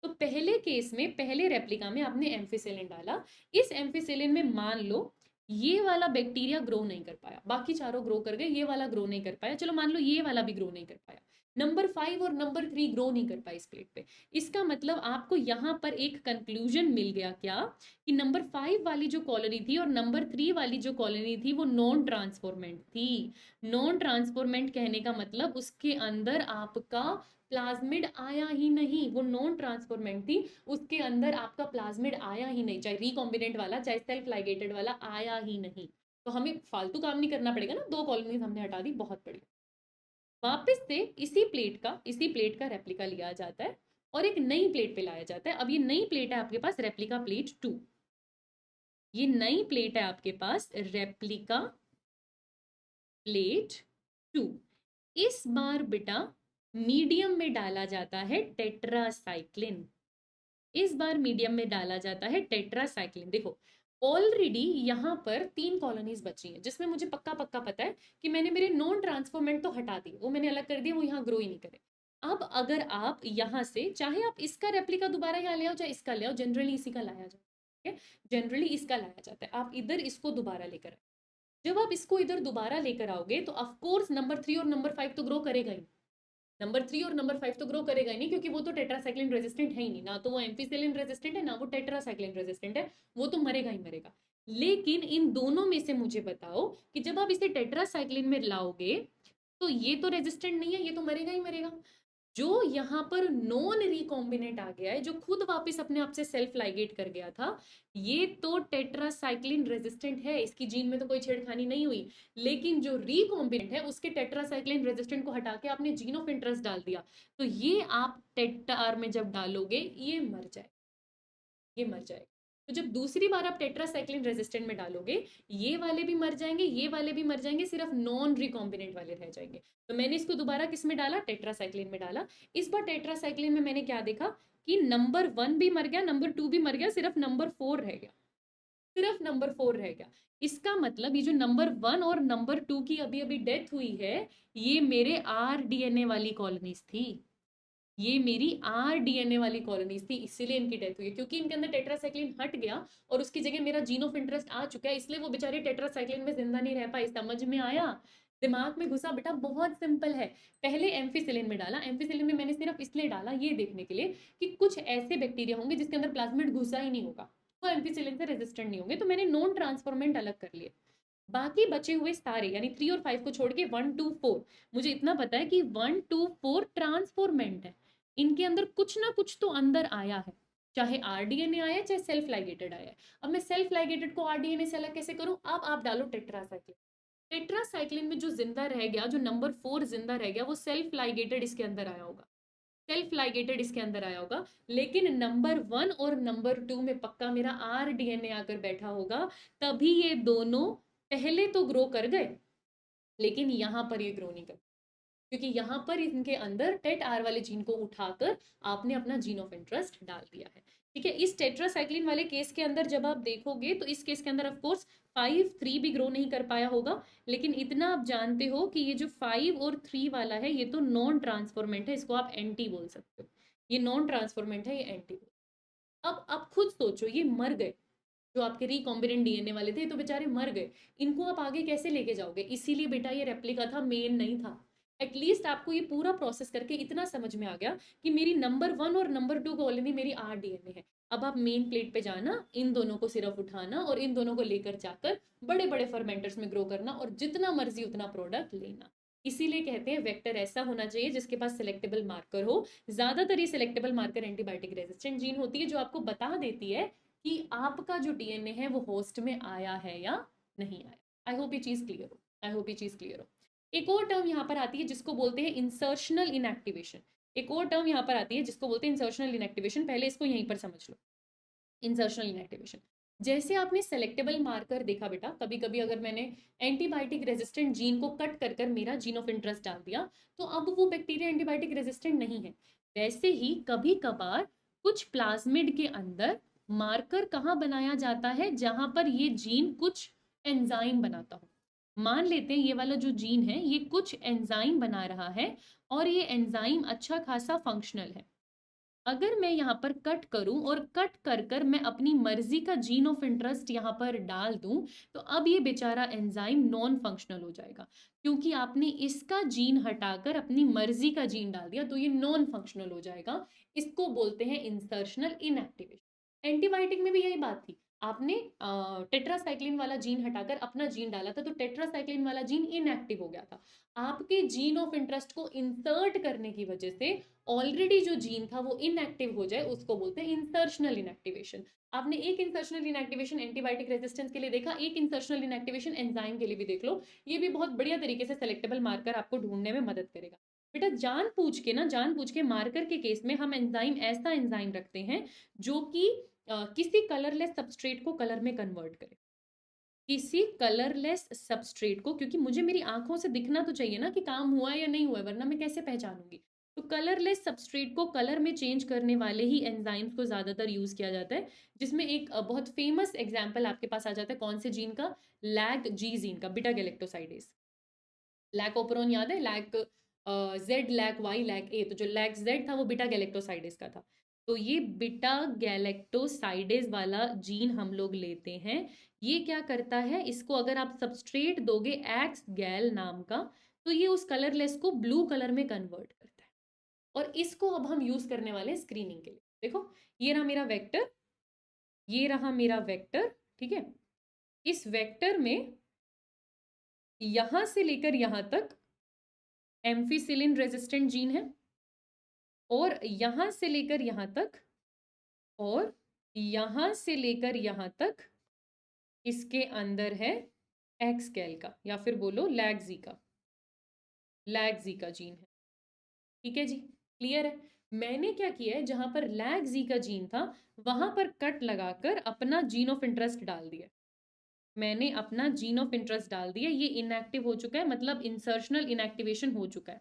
तो पहले केस में, पहले रेप्लिका में आपने एम्फीसिलिन डाला, इस एम्फीसिलिन में मान लो ये वाला बैक्टीरिया ग्रो नहीं कर पाया, बाकी चारों ग्रो कर गए, ये वाला ग्रो नहीं कर पाया, चलो मान लो ये वाला भी ग्रो नहीं कर पाया, नंबर 5 और नंबर 3 ग्रो नहीं कर पाए इस प्लेट पे। इसका मतलब आपको यहाँ पर एक कंक्लूजन मिल गया, क्या? कि नंबर 5 वाली जो कॉलोनी थी और नंबर 3 वाली जो कॉलोनी थी वो नॉन ट्रांसफॉर्मेंट थी। नॉन ट्रांसफॉर्मेंट कहने का मतलब उसके अंदर आपका प्लाज्मिड आया ही नहीं, वो नॉन ट्रांसफॉर्मेंट थी, उसके अंदर आपका प्लाज्मिड आया ही नहीं, चाहे रिकॉम्बिनेंट वाला चाहे सेल्फ लाइगेटेड वाला आया ही नहीं। तो हमें फालतू काम नहीं करना पड़ेगा ना, 2 कॉलोनीज हमने हटा दी, बहुत बढ़िया। वापस से इसी प्लेट का रेप्लिका लिया जाता है और एक नई प्लेट पे लाया जाता है। अब ये नई प्लेट है आपके पास रेप्लिका प्लेट 2, ये नई प्लेट है आपके पास रेप्लिका प्लेट 2। इस बार बेटा मीडियम में डाला जाता है टेट्रासाइक्लिन, इस बार मीडियम में डाला जाता है टेट्रासाइक्लिन। देखो ऑलरेडी यहाँ पर 3 कॉलोनीज बची हैं, जिसमें मुझे पक्का पक्का पता है कि मैंने मेरे नॉन ट्रांसफॉर्मेंट तो हटा दिए, वो मैंने अलग कर दिए, वो यहाँ ग्रो ही नहीं करे। अब अगर आप यहाँ से, चाहे आप इसका रेप्लिका दोबारा यहाँ ले आओ चाहे इसका ले आओ, जनरली इसी का लाया जाता है, जनरली इसका लाया जाता है, आप इधर इसको दोबारा लेकर आए। जब आप इसको इधर दोबारा लेकर आओगे तो ऑफकोर्स नंबर 3 और नंबर 5 तो ग्रो करेगा ही, नंबर 3 और नंबर 5 तो ग्रो करेगा ही नहीं, क्योंकि वो तो टेट्रासाइक्लिन रेजिस्टेंट है ही नहीं, ना तो वो एम्फीसिलिन रेजिस्टेंट है ना वो टेट्रासाइक्लिन रेजिस्टेंट है, वो तो मरेगा ही मरेगा। लेकिन इन दोनों में से मुझे बताओ कि जब आप इसे टेट्रासाइक्लिन में लाओगे तो ये तो रेजिस्टेंट नहीं है, ये तो मरेगा ही मरेगा। जो यहाँ पर नॉन रिकॉम्बिनेंट आ गया है, जो खुद वापस अपने आप से सेल्फ लाइगेट कर गया था, ये तो टेट्रासाइक्लिन रेजिस्टेंट है, इसकी जीन में तो कोई छेड़खानी नहीं हुई। लेकिन जो रिकॉम्बिनेंट है उसके टेट्रासाइक्लिन रेजिस्टेंट को हटा के आपने जीन ऑफ इंटरेस्ट डाल दिया, तो ये आप टेट्रार में जब डालोगे ये मर जाए, ये मर जाएगा। तो जब दूसरी बार आप टेट्रासाइक्लिन रेजिस्टेंट में डालोगे, ये वाले भी मर जाएंगे, ये वाले भी मर जाएंगे, सिर्फ नॉन रिकॉम्बिनेंट वाले रह जाएंगे। तो मैंने इसको दोबारा किस में डाला, टेट्रासाइक्लिन में डाला। इस बार टेट्रासाइक्लिन में मैंने क्या देखा कि नंबर 1 भी मर गया, नंबर 2 भी मर गया, सिर्फ नंबर 4 रह गया, सिर्फ नंबर 4 रह गया। इसका मतलब ये जो नंबर 1 और नंबर 2 की अभी अभी डेथ हुई है, ये मेरे आरडीएनए वाली कॉलोनीज थी, ये मेरी आरडीएनए वाली कॉलोनीज थी, इसीलिए इनकी डेथ हुई है, क्योंकि इनके अंदर टेट्रासाइक्लिन हट गया और उसकी जगह मेरा जीन ऑफ इंटरेस्ट आ चुका है, इसलिए वो बेचारे टेट्रासाइक्लिन में जिंदा नहीं रह पाए। समझ में आया, दिमाग में घुसा बेटा, बहुत सिंपल है। पहले एम्फिसिलिन में डाला, एम्फिसिलिन में मैंने सिर्फ इसलिए डाला ये देखने के लिए कि कुछ ऐसे बैक्टीरिया होंगे जिसके अंदर प्लाज्मिड घुसा ही नहीं होगा, वो एम्फिसिलिन से रेजिस्टेंट नहीं होंगे, तो मैंने नॉन ट्रांसफॉर्मेंट अलग कर लिए। बाकी बचे हुए सारे यानी 3 और 5 को छोड़ के 1 2 4, मुझे इतना पता है कि 1 2 4 ट्रांसफॉर्मेंट है, इनके अंदर कुछ ना कुछ तो अंदर आया है, चाहे आरडीएनए आया है चाहे सेल्फ लाइगेटेड आया है। अब मैं सेल्फ लाइगेटेड को आरडीएनए से अलग कैसे करूं, अब आप डालो टेट्रासाइक्लिन, टेट्रासाइक्लिन में जो जिंदा रह गया, जो नंबर 4 जिंदा रह गया, वो सेल्फ लाइगेटेड इसके अंदर आया होगा, सेल्फ लाइगेटेड इसके अंदर आया होगा। लेकिन नंबर 1 और नंबर 2 में पक्का मेरा आरडीएनए आकर बैठा होगा, तभी ये दोनों पहले तो ग्रो कर गए, लेकिन यहां पर ये ग्रो नहीं कर, क्योंकि यहाँ पर इनके अंदर टेट आर वाले जीन को उठाकर आपने अपना जीन ऑफ इंटरेस्ट डाल दिया है। ठीक है, इस टेट्रासाइक्लिन वाले केस के अंदर जब आप देखोगे तो इस केस के अंदर ऑफ कोर्स 5 3 भी ग्रो नहीं कर पाया होगा, लेकिन इतना आप जानते हो कि ये जो 5 और 3 वाला है ये तो नॉन ट्रांसफॉर्मेंट है, इसको आप एंटी बोल सकते हो, ये नॉन ट्रांसफॉर्मेंट है, ये एंटी बोल। अब आप खुद सोचो, ये मर गए, जो आपके रिकॉम्बिनेंट डीएनए वाले थे तो बेचारे मर गए, इनको आप आगे कैसे लेके जाओगे, इसीलिए बेटा ये रेप्लिका था, मेन नहीं था। एटलीस्ट आपको ये पूरा प्रोसेस करके इतना समझ में आ गया कि मेरी नंबर 1 और नंबर 2 कॉलोनी मेरी आरडीएनए है। अब आप मेन प्लेट पे जाना, इन दोनों को सिर्फ उठाना और इन दोनों को लेकर जाकर बड़े बड़े फर्मेंटर्स में ग्रो करना और जितना मर्जी उतना प्रोडक्ट लेना। इसीलिए कहते हैं वेक्टर ऐसा होना चाहिए जिसके पास सिलेक्टेबल मार्कर हो। ज्यादातर ये selectable marker antibiotic resistant gene होती है, जो आपको बता देती है कि आपका जो डीएनए है वो होस्ट में आया है या नहीं आया। आई होप ये चीज क्लियर हो, आई होप ये चीज क्लियर हो। एक और टर्म यहाँ पर आती है जिसको बोलते हैं इंसर्शनल इनएक्टिवेशन, एक और टर्म यहाँ पर आती है जिसको बोलते हैं इंसर्शनल इनएक्टिवेशन, पहले इसको यहीं पर समझ लो। इंसर्शनल इनएक्टिवेशन, जैसे आपने सेलेक्टेबल मार्कर देखा बेटा, कभी कभी अगर मैंने एंटीबायोटिक रेजिस्टेंट जीन को कट कर कर मेरा जीन ऑफ इंटरेस्ट डाल दिया तो अब वो बैक्टीरिया एंटीबायोटिक रेजिस्टेंट नहीं है। वैसे ही कभी कभार कुछ प्लाज्मिड के अंदर मार्कर कहाँ बनाया जाता है, जहां पर ये जीन कुछ एंजाइम बनाता हो। मान लेते हैं ये वाला जो जीन है ये कुछ एंजाइम बना रहा है और ये एंजाइम अच्छा खासा फंक्शनल है। अगर मैं यहाँ पर कट करूं और कट कर कर मैं अपनी मर्जी का जीन ऑफ इंटरेस्ट यहाँ पर डाल दूं, तो अब ये बेचारा एंजाइम नॉन फंक्शनल हो जाएगा, क्योंकि आपने इसका जीन हटाकर अपनी मर्जी का जीन डाल दिया, तो ये नॉन फंक्शनल हो जाएगा। इसको बोलते हैं इंसर्शनल इनएक्टिवेशन। एंटीबायोटिक में भी यही बात थी, आपने टेट्रासाइक्लिन वाला जीन हटाकर अपना जीन डाला था, तो टेट्रासाइक्लिन वाला जीन इनएक्टिव हो गया था। आपके जीन ऑफ इंटरेस्ट को इंसर्ट करने की वजह से ऑलरेडी जो जीन था वो इनएक्टिव हो जाए, उसको बोलते हैं इंसर्शनल इनएक्टिवेशन। आपने एक इंसर्शनल इनएक्टिवेशन एंटीबायोटिक रेजिस्टेंस के लिए देखा, एक इंसर्शनल इनएक्टिवेशन एंजाइम के लिए भी देख लो। ये भी बहुत बढ़िया तरीके से सेलेक्टेबल मार्कर आपको ढूंढने में मदद करेगा। बेटा जान पूछ के ना, जान पूछ के मार्कर के केस में हम एंजाइम ऐसा एंजाइम रखते हैं जो कि किसी कलरलेस सबस्ट्रेट को कलर में कन्वर्ट करे, किसी कलरलेस सबस्ट्रेट को, क्योंकि मुझे मेरी आंखों से दिखना तो चाहिए ना कि काम हुआ है या नहीं हुआ है, वरना मैं कैसे पहचानूंगी। तो कलरलेस सबस्ट्रेट को कलर में चेंज करने वाले ही एंजाइम्स को ज्यादातर यूज किया जाता है, जिसमें एक बहुत फेमस एग्जांपल आपके पास आ जाता है, कौन से जीन का, लैग जी जीन का, बीटा गैलेक्टोसाइडेज। लैक ओपरोन याद है, lac Z lac Y lac A, तो जो लैक जेड था वो बीटा गैलेक्टोसाइडेज का था। तो ये बीटा गैलेक्टोसाइडेज वाला जीन हम लोग लेते हैं। ये क्या करता है, इसको अगर आप सबस्ट्रेट दोगे एक्स गैल नाम का, तो ये उस कलरलेस को ब्लू कलर में कन्वर्ट करता है, और इसको अब हम यूज करने वाले स्क्रीनिंग के लिए। देखो ये रहा मेरा वेक्टर, ये रहा मेरा वेक्टर, ठीक है। इस वेक्टर में यहां से लेकर यहां तक एम्फीसिलिन रेजिस्टेंट जीन है, और यहां से लेकर यहां तक, और यहां से लेकर यहां तक इसके अंदर है एक्स गैल का, या फिर बोलो लैगजी का, लैगजी का जीन है। ठीक है जी, क्लियर है। मैंने क्या किया है, जहां पर लैगजी का जीन था वहां पर कट लगाकर अपना जीन ऑफ इंटरेस्ट डाल दिया। मैंने अपना जीन ऑफ इंटरेस्ट डाल दिया, ये इनएक्टिव हो चुका है, मतलब इंसर्शनल इनएक्टिवेशन हो चुका है,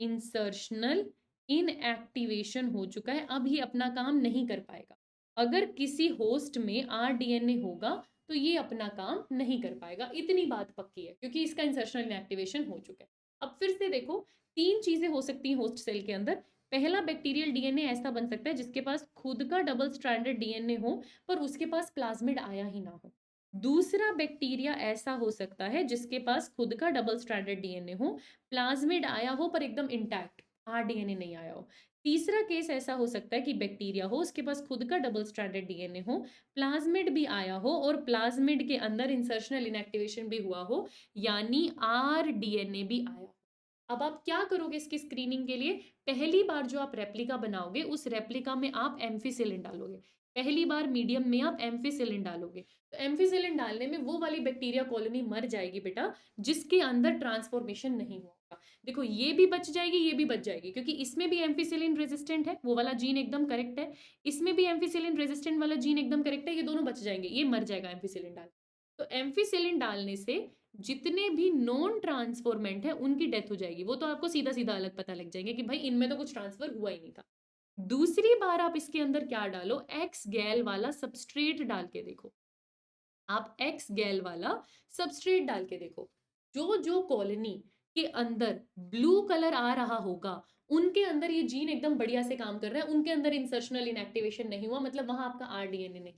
इंसर्शनल इनएक्टिवेशन हो चुका है। अब ये अपना काम नहीं कर पाएगा। अगर किसी होस्ट में आरडीएनए होगा तो ये अपना काम नहीं कर पाएगा, इतनी बात पक्की है, क्योंकि इसका इंसर्शनल इनएक्टिवेशन हो चुका है। अब फिर से देखो, तीन चीजें हो सकती हैं होस्ट सेल के अंदर। पहला, बैक्टीरियल डीएनए ऐसा बन सकता है जिसके पास खुद का डबल स्ट्रैंडेड डीएनए हो पर उसके पास प्लाज्मिड आया ही ना हो। दूसरा, बैक्टीरिया ऐसा हो सकता है जिसके पास खुद का डबल स्ट्रैंडेड डीएनए हो, प्लाज्मिड आया हो पर एकदम इंटैक्ट, आरडीएनए नहीं आया हो। तीसरा केस ऐसा हो सकता है कि बैक्टीरिया हो, उसके पास खुद का डबल स्ट्रैंडेड डीएनए हो, प्लाज्मिड भी आया हो और प्लाज्मिड के अंदर इंसर्शनल इनएक्टिवेशन भी हुआ हो, यानी आरडीएनए भी आया हो। अब आप क्या करोगे इसकी स्क्रीनिंग के लिए? पहली बार जो आप रेप्लिका बनाओगे उस रेप्लिका में आप एम्फिसिलिन डालोगे। पहली बार मीडियम में आप एम्फिसिलिन डालोगे, तो एम्फिसिलिन डालने में वो वाली बैक्टीरिया कॉलोनी मर जाएगी बेटा जिसके अंदर ट्रांसफॉर्मेशन नहीं हुआ होगा। देखो ये भी बच जाएगी, ये भी बच जाएगी, क्योंकि इसमें भी एम्फिसिलिन रेजिस्टेंट है, वो वाला जीन एकदम करेक्ट है, इसमें भी एम्फिसिलिन रेजिस्टेंट वाला जीन एकदम करेक्ट है, ये दोनों बच जाएंगे, ये मर जाएगा एम्फिसिलिन डाल। तो एम्फिसिलिन डालने से जितने भी नॉन ट्रांसफॉर्मेंट है उनकी डेथ हो जाएगी, वो तो आपको सीधा सीधा अलग पता लग जाएंगे कि भाई इनमें तो कुछ ट्रांसफर हुआ ही नहीं था। दूसरी बार आप इसके अंदर क्या डालो, एक्स गैल वाला सबस्ट्रेट डाल के देखो, आप एक्स गैल वाला सबस्ट्रेट डाल के देखो। जो जो कॉलोनी के अंदर ब्लू कलर आ रहा होगा उनके अंदर ये जीन एकदम बढ़िया से काम कर रहा है, उनके अंदर इंसर्शनल इनएक्टिवेशन नहीं हुआ, मतलब वहां आपका आरडीएनए नहीं।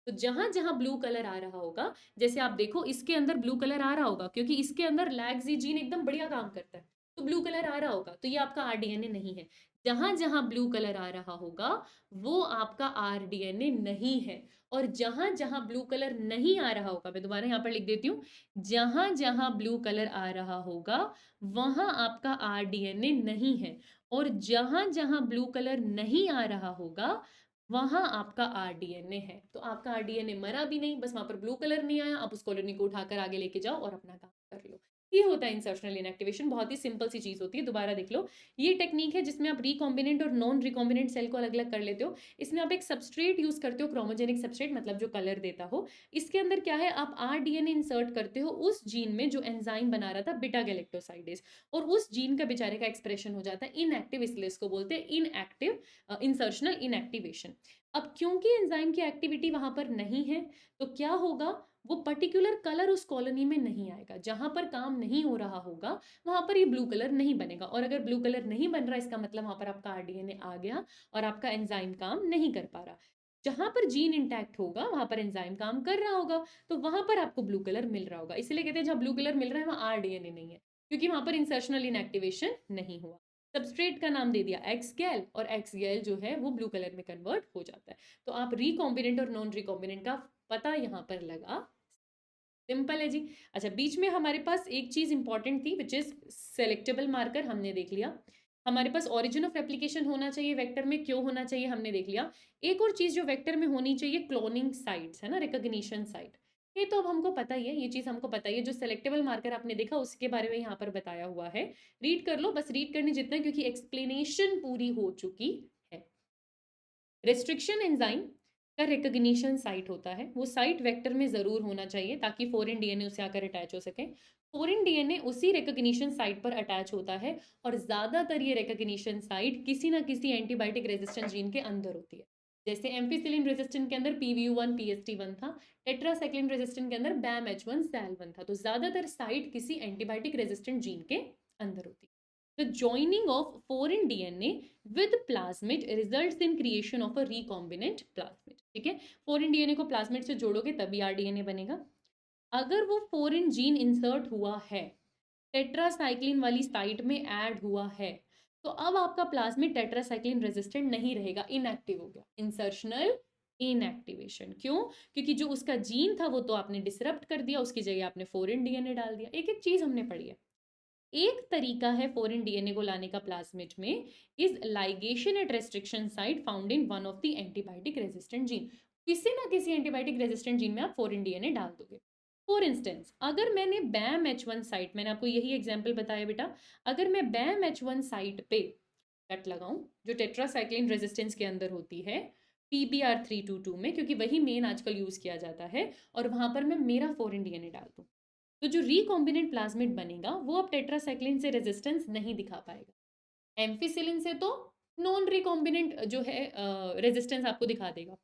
तो जहां जहां ब्लू कलर आ रहा होगा, जैसे आप देखो इसके अंदर ब्लू कलर आ रहा होगा क्योंकि इसके अंदर लैगजी जीन एकदम बढ़िया काम करता है, तो ब्लू कलर आ रहा होगा, तो ये आपका आरडीएनए नहीं है। जहां जहां ब्लू कलर आ रहा होगा वो आपका आरडीएनए नहीं है। और जहां जहां ब्लू कलर नहीं आ रहा होगा, मैं दोबारा यहां पर लिख देती हूँ, जहां जहां ब्लू कलर आ रहा होगा वहां आपका आरडीएनए नहीं है। और जहां जहां ब्लू कलर नहीं आ रहा होगा वहां आपका आरडीएनए है। तो आपका आरडीएनए मरा भी नहीं, बस वहां पर ब्लू कलर नहीं आया, आप उस कॉलोनी को उठाकर आगे लेके जाओ और अपना काम कर लो। ये होता है इंसर्शनल इनएक्टिवेशन, बहुत ही सिंपल सी चीज होती है। दोबारा देख लो, ये टेक्निक है जिसमें आप रिकॉम्बिनेंट और नॉन रिकॉम्बिनेंट सेल को अलग अलग कर लेते हो। इसमें आप एक सबस्ट्रेट यूज करते हो, क्रोमोजेनिक सबस्ट्रेट, मतलब जो कलर देता हो। इसके अंदर क्या है, आप आरडीएनए इंसर्ट करते हो उस जीन में जो एंजाइम बना रहा था बीटा गैलेक्टोसाइडेज, और उस जीन का बेचारे का एक्सप्रेशन हो जाता है इनएक्टिव, इसलिए इसको बोलते हैं इनएक्टिव इंसर्शनल इनएक्टिवेशन। अब क्योंकि एंजाइम की एक्टिविटी वहां पर नहीं है, तो क्या होगा, वो पर्टिकुलर कलर उस कॉलोनी में नहीं आएगा। जहां पर काम नहीं हो रहा होगा वहां पर ये ब्लू कलर नहीं बनेगा, और अगर ब्लू कलर नहीं बन रहा इसका मतलब वहां पर आपका आरडीएनए आ गया और आपका एंजाइम काम नहीं कर पा रहा। जहां पर जीन इंटैक्ट होगा वहां पर एंजाइम काम कर रहा होगा, तो वहां पर आपको ब्लू कलर मिल रहा होगा। इसलिए कहते हैं जहां ब्लू कलर मिल रहा है वहां आरडीएनए नहीं है, क्योंकि वहां पर इंसर्शनल इनएक्टिवेशन नहीं हुआ। सबस्ट्रेट का नाम दे दिया एक्स गैल, और एक्स गैल जो है वो ब्लू कलर में कन्वर्ट हो जाता है। तो आप रिकॉम्बिनेंट और नॉन रिकॉम्बिनेंट का पता यहां पर लगा, सिंपल है जी। अच्छा, बीच में हमारे पास एक चीज इंपॉर्टेंट थी विच इज सेलेक्टेबल मार्कर, हमने देख लिया। हमारे पास ओरिजिन ऑफ रेप्लिकेशन होना चाहिए वेक्टर में, क्यों होना चाहिए हमने देख लिया। एक और चीज जो वेक्टर में होनी चाहिए, क्लोनिंग साइट्स, है ना, रिकॉग्निशन साइट। ये तो अब हमको पता ही है, ये चीज हमको पता ही है। जो सेलेक्टेबल मार्कर आपने देखा उसके बारे में यहाँ पर बताया हुआ है, रीड कर लो, बस रीड करने जितना, क्योंकि एक्सप्लेनेशन पूरी हो चुकी है। रेस्ट्रिक्शन एंजाइम का रिकॉग्निशन साइट होता है, वो साइट वेक्टर में जरूर होना चाहिए ताकि फॉरेन डीएनए उसे आकर अटैच हो सके। फॉरेन डीएनए उसी रिकॉग्निशन साइट पर अटैच होता है, और ज्यादातर ये रिकॉग्निशन साइट किसी ना किसी एंटीबायोटिक रेजिस्टेंट जीन के अंदर होती है। जैसे एम्फिसिलिन रेजिस्टेंट के अंदर PVU1 PST1 था, टेट्रासाइक्लिन रेजिस्टेंट के अंदर BAMH1 SAL1 था। तो ज्यादातर साइट किसी एंटीबायोटिक रेजिस्टेंट जीन के अंदर होती है। The joining of foreign DNA with plasmid results in creation of a recombinant plasmid। ठीक है, फॉरेन डीएनए को प्लाज्मिड से जोड़ोगे तभी आरडीएनए बनेगा। अगर वो फॉरेन जीन इंसर्ट हुआ है, टेट्रासाइक्लिन वाली साइट में ऐड हुआ है, तो अब आपका प्लाज्मिड टेट्रासाइक्लिन रेजिस्टेंट नहीं रहेगा, इनएक्टिव हो गया, इंसर्शनल इनएक्टिवेशन। क्यों? क्योंकि जो उसका जीन था वो तो आपने डिसरप्ट कर दिया, उसकी जगह आपने फॉरेन डीएनए डाल दिया। एक एक चीज हमने पढ़ी है। एक तरीका है फॉरेन डीएनए को लाने का प्लाज्मिड में is ligation at restriction site found in one of the antibiotic resistant gene. किसी ना किसी एंटीबायोटिक रेजिस्टेंट जीन में आप फॉरेन डीएनए डाल दोगे। फॉर इंस्टेंस अगर मैंने बैम H1 साइट, मैंने आपको यही एग्जाम्पल बताया बेटा, अगर मैं बैम H1 साइट पे कट लगाऊं जो टेट्रासाइक्लिन रेजिस्टेंस के अंदर होती है PBr322 में, क्योंकि वही मेन आजकल यूज किया जाता है, और वहां पर मैं मेरा फॉरेन डीएनए डाल दूं, तो जो रिकॉम्बिनेंट प्लाज्मिड बनेगा वो अब टेट्रासाइक्लिन से रेजिस्टेंस नहीं दिखा पाएगा। एम्फिसिलिन से तो नॉन रिकॉम्बिनेंट जो है रेजिस्टेंस आपको दिखा देगा,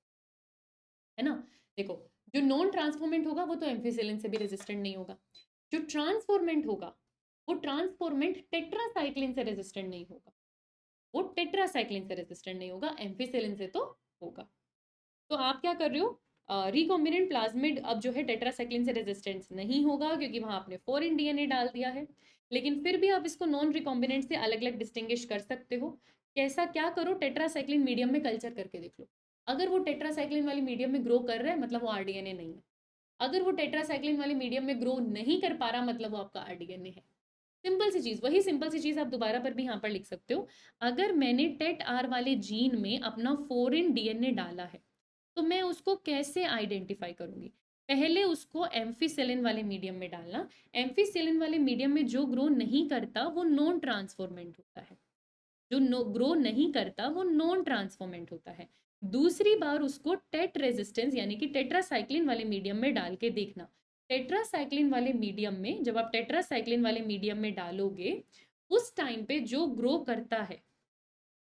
है ना। देखो, जो नॉन ट्रांसफॉर्मेंट होगा वो तो एम्फिसिलिन से भी रेजिस्टेंट नहीं होगा, जो ट्रांसफॉर्मेंट होगा वो ट्रांसफॉर्मेंट टेट्रासाइक्लिन से रेजिस्टेंट नहीं होगा, वो टेट्रासाइक्लिन से रेजिस्टेंट नहीं होगा, एम्फिसिलिन से तो होगा। तो आप क्या कर रहे हो, रिकॉम्बिनेंट प्लाज्मिड अब जो है टेट्रासाइक्लिन से रेजिस्टेंस नहीं होगा क्योंकि वहां आपने फॉरेन डीएनए डाल दिया है, लेकिन फिर भी आप इसको नॉन रिकॉम्बिनेंट से अलग अलग डिस्टिंग्विश कर सकते हो। कैसा, क्या करो, टेट्रासाइक्लिन मीडियम में कल्चर करके देख लो। अगर वो टेट्रासाइक्लिन वाली मीडियम में ग्रो कर रहा है मतलब वो आरडीएनए नहीं है, अगर वो टेट्रासाइक्लिन वाली मीडियम में ग्रो नहीं कर पा रहा मतलब वो आपका आरडीएनए है। सिंपल सी चीज, वही सिंपल सी चीज आप दोबारा पर भी यहाँ पर लिख सकते हो। अगर मैंने टेट आर वाले जीन में अपना फॉरेन डीएनए डाला है तो मैं उसको कैसे आइडेंटिफाई करूंगी, पहले उसको एम्फिसिलिन वाले मीडियम में डालना। एम्फिसिलिन वाले मीडियम में जो ग्रो नहीं करता वो नॉन ट्रांसफॉर्मेंट होता है, जो ग्रो नहीं करता वो नॉन ट्रांसफॉर्मेंट होता है। दूसरी बार उसको टेट रेजिस्टेंस यानी कि टेट्रासाइक्लिन वाले मीडियम में डाल के देखना। टेट्रासाइक्लिन वाले मीडियम में, जब आप टेट्रासाइक्लिन वाले मीडियम में डालोगे उस टाइम पे जो ग्रो करता है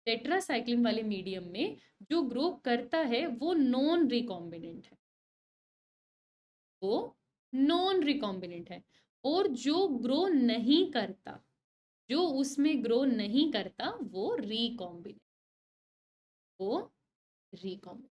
टेट्रासाइक्लिन वाले मीडियम में जो ग्रो करता है वो नॉन रिकॉम्बिनेंट है, वो नॉन रिकॉम्बिनेंट है। और जो ग्रो नहीं करता, जो उसमें ग्रो नहीं करता वो रिकॉम्बिनेंट, वो रिकॉम्बिनेंट।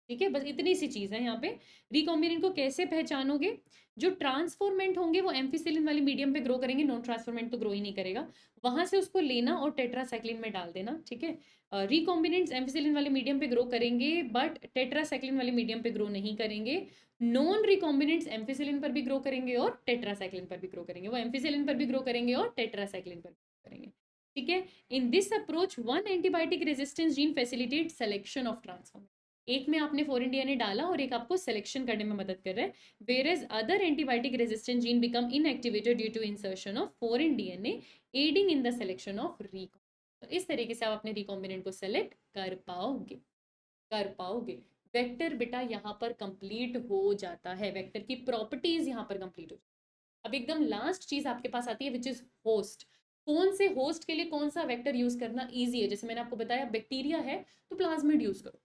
ठीक है, बस इतनी सी चीज है यहाँ पे। रिकॉम्बिनेंट को कैसे पहचानोगे, जो ट्रांसफॉर्मेंट होंगे वो एम्फिसिलिन वाली मीडियम पे ग्रो करेंगे, नॉन ट्रांसफॉर्मेंट तो ग्रो ही नहीं करेगा, वहां से उसको लेना और टेट्रासाइक्लिन में डाल देना। ठीक है, रिकॉम्बिनेंट्स एम्फिसिलिन वाले मीडियम पे ग्रो करेंगे बट टेट्रासाइक्लिन वाले मीडियम पे ग्रो नहीं करेंगे। नॉन रिकॉम्बिनेंट्स एम्फिसिलिन पर भी ग्रो करेंगे और टेट्रासाइक्लिन पर भी ग्रो करेंगे, वो एम्फिसिलिन पर भी ग्रो करेंगे और टेट्रासाइक्लिन पर भी ग्रो करेंगे। ठीक है, in this approach one antibiotic resistance gene facilitate selection of transformant. एक में आपने फॉरेन डीएनए डाला और एक आपको सिलेक्शन करने में मदद कर रहा है, whereas other antibiotic resistant gene become inactivated due to insertion of foreign DNA adding in the selection of recombinant. तो इस तरीके से आप अपने रिकॉम्बिनेंट को सेलेक्ट कर पाओगे। वेक्टर बेटा यहाँ पर कंप्लीट हो जाता है, वेक्टर की प्रॉपर्टीज यहाँ पर कंप्लीट हो जाती है। अब एकदम लास्ट चीज आपके पास आती है विच इज होस्ट। कौन से होस्ट के लिए कौन सा वेक्टर यूज करना इजी है, जैसे मैंने आपको बताया बैक्टीरिया है तो प्लाज्मिड यूज करो,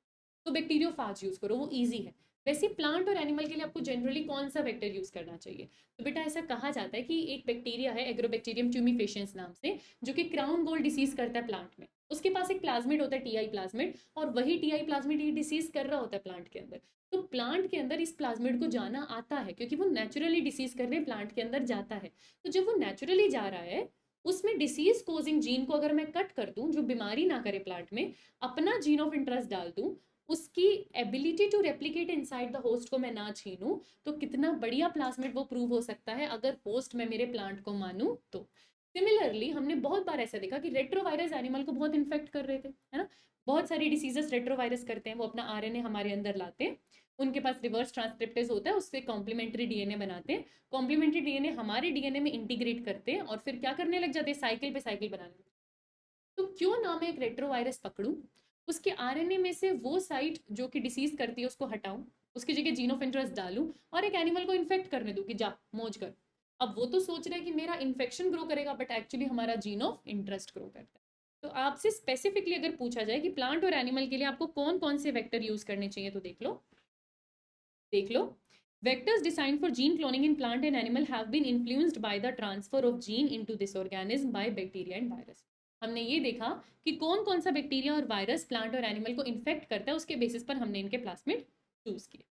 तो बैक्टीरियोफाज यूज करो, वो इजी है। वैसे प्लांट और एनिमल के लिए आपको जनरली कौन सा वेक्टर यूज करना चाहिए, तो बेटा ऐसा कहा जाता है कि एक बैक्टीरिया है एग्रोबैक्टीरियम ट्यूमिफेशियंस नाम से, जो कि क्राउन गोल्ड डिसीज करता है प्लांट में। उसके पास एक प्लाज्मिड होता है टीआई प्लाज्मिड, और वही टीआई प्लाज्मिड ये डिसीज कर रहा होता है प्लांट के अंदर। तो प्लांट के अंदर इस प्लाज्मिड को जाना आता है क्योंकि वो नेचुरली डिसीज करने प्लांट के अंदर जाता है। तो जब वो नेचुरली जा रहा है उसमें डिसीज कोजिंग जीन को अगर मैं कट कर दूं जो बीमारी ना करे प्लांट में, अपना जीन ऑफ इंटरेस्ट डाल दूं, उसकी ability to replicate inside the host को मैं ना छीनूं, तो कितना बढ़िया प्लाज्मिड वो प्रूव हो सकता है अगर होस्ट मैं मेरे प्लांट को मानूं तो। सिमिलरली हमने बहुत बार ऐसा देखा कि रेट्रोवायरस एनिमल को बहुत इन्फेक्ट कर रहे थे, है ना। बहुत सारी डिसीजेस रेट्रोवायरस करते हैं, वो अपना आरएनए हमारे अंदर लाते हैं, उनके पास रिवर्स ट्रांसक्रिप्टेज होता है, उससे कॉम्प्लीमेंट्री डीएनए बनाते हैं, कॉम्प्लीमेंट्री डीएनए हमारे डीएनए में इंटीग्रेट करते हैं और फिर क्या करने लग जाते हैं, साइकिल पे साइकिल बनाने। तो क्यों ना मैं एक रेट्रोवायरस पकड़ूं, उसके आरएनए में से वो साइट जो कि डिसीज करती है उसको हटाऊं, उसकी जगह जीन ऑफ इंटरेस्ट डालूं और एक एनिमल को इन्फेक्ट करने दूं कि जा मौज कर। अब वो तो सोच रहा है कि मेरा इन्फेक्शन ग्रो करेगा, बट एक्चुअली हमारा जीन ऑफ इंटरेस्ट ग्रो करता है। तो आपसे स्पेसिफिकली अगर पूछा जाए कि प्लांट और एनिमल के लिए आपको कौन कौन से वेक्टर यूज करने चाहिए, तो देख लो। Vectors designed for gene cloning in plant and animal have been influenced by the transfer of gene into this organism by bacteria and virus. हमने ये देखा कि कौन कौन सा बैक्टीरिया और वायरस प्लांट और एनिमल को इन्फेक्ट करता है, उसके बेसिस पर हमने इनके प्लाज्मिड चूज किए,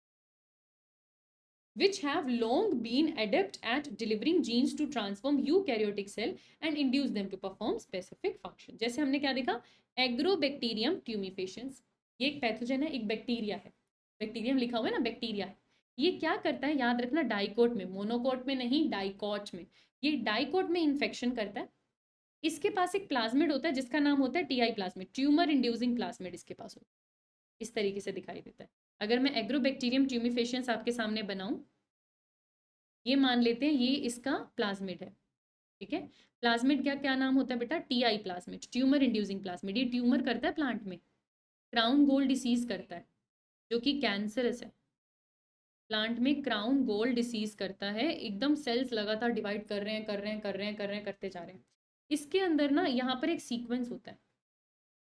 which have long been adept at delivering genes to transform eukaryotic cell and induce them to perform specific function. जैसे हमने क्या देखा, एग्रोबैक्टीरियम ट्यूमिफेशियंस, ये एक पैथोजन है, एक बैक्टीरिया है, बैक्टीरियम लिखा हुआ है ना, बैक्टीरिया है। ये क्या करता है, याद रखना, डाइकोट में, मोनोकोट में नहीं, डाइकोट में। ये डाइकोट में इन्फेक्शन करता है। इसके पास एक प्लाज्मिड होता है जिसका नाम होता है TI plasmid, tumour inducing plasmid इसके पास होता है। इस तरीके से दिखाई देता है। अगर मैं एग्रोबैक्टीरियम ट्यूमिफेशियंस आपके सामने बनाऊं, ये मान लेते हैं ये इसका प्लाज्मिड है, ठीक है। प्लाज्मिड क्या क्या नाम होता है बेटा? TI plasmid, tumour inducing plasmid. ये ट्यूमर करता है प्लांट में, क्राउन गोल डिसीज करता है जो कि कैंसरस है। प्लांट में क्राउन गोल डिसीज करता है, एकदम सेल्स लगातार डिवाइड कर रहे हैं कर रहे हैं कर रहे हैं कर रहे हैं करते जा रहे हैं। इसके अंदर ना यहाँ पर एक सीक्वेंस होता है,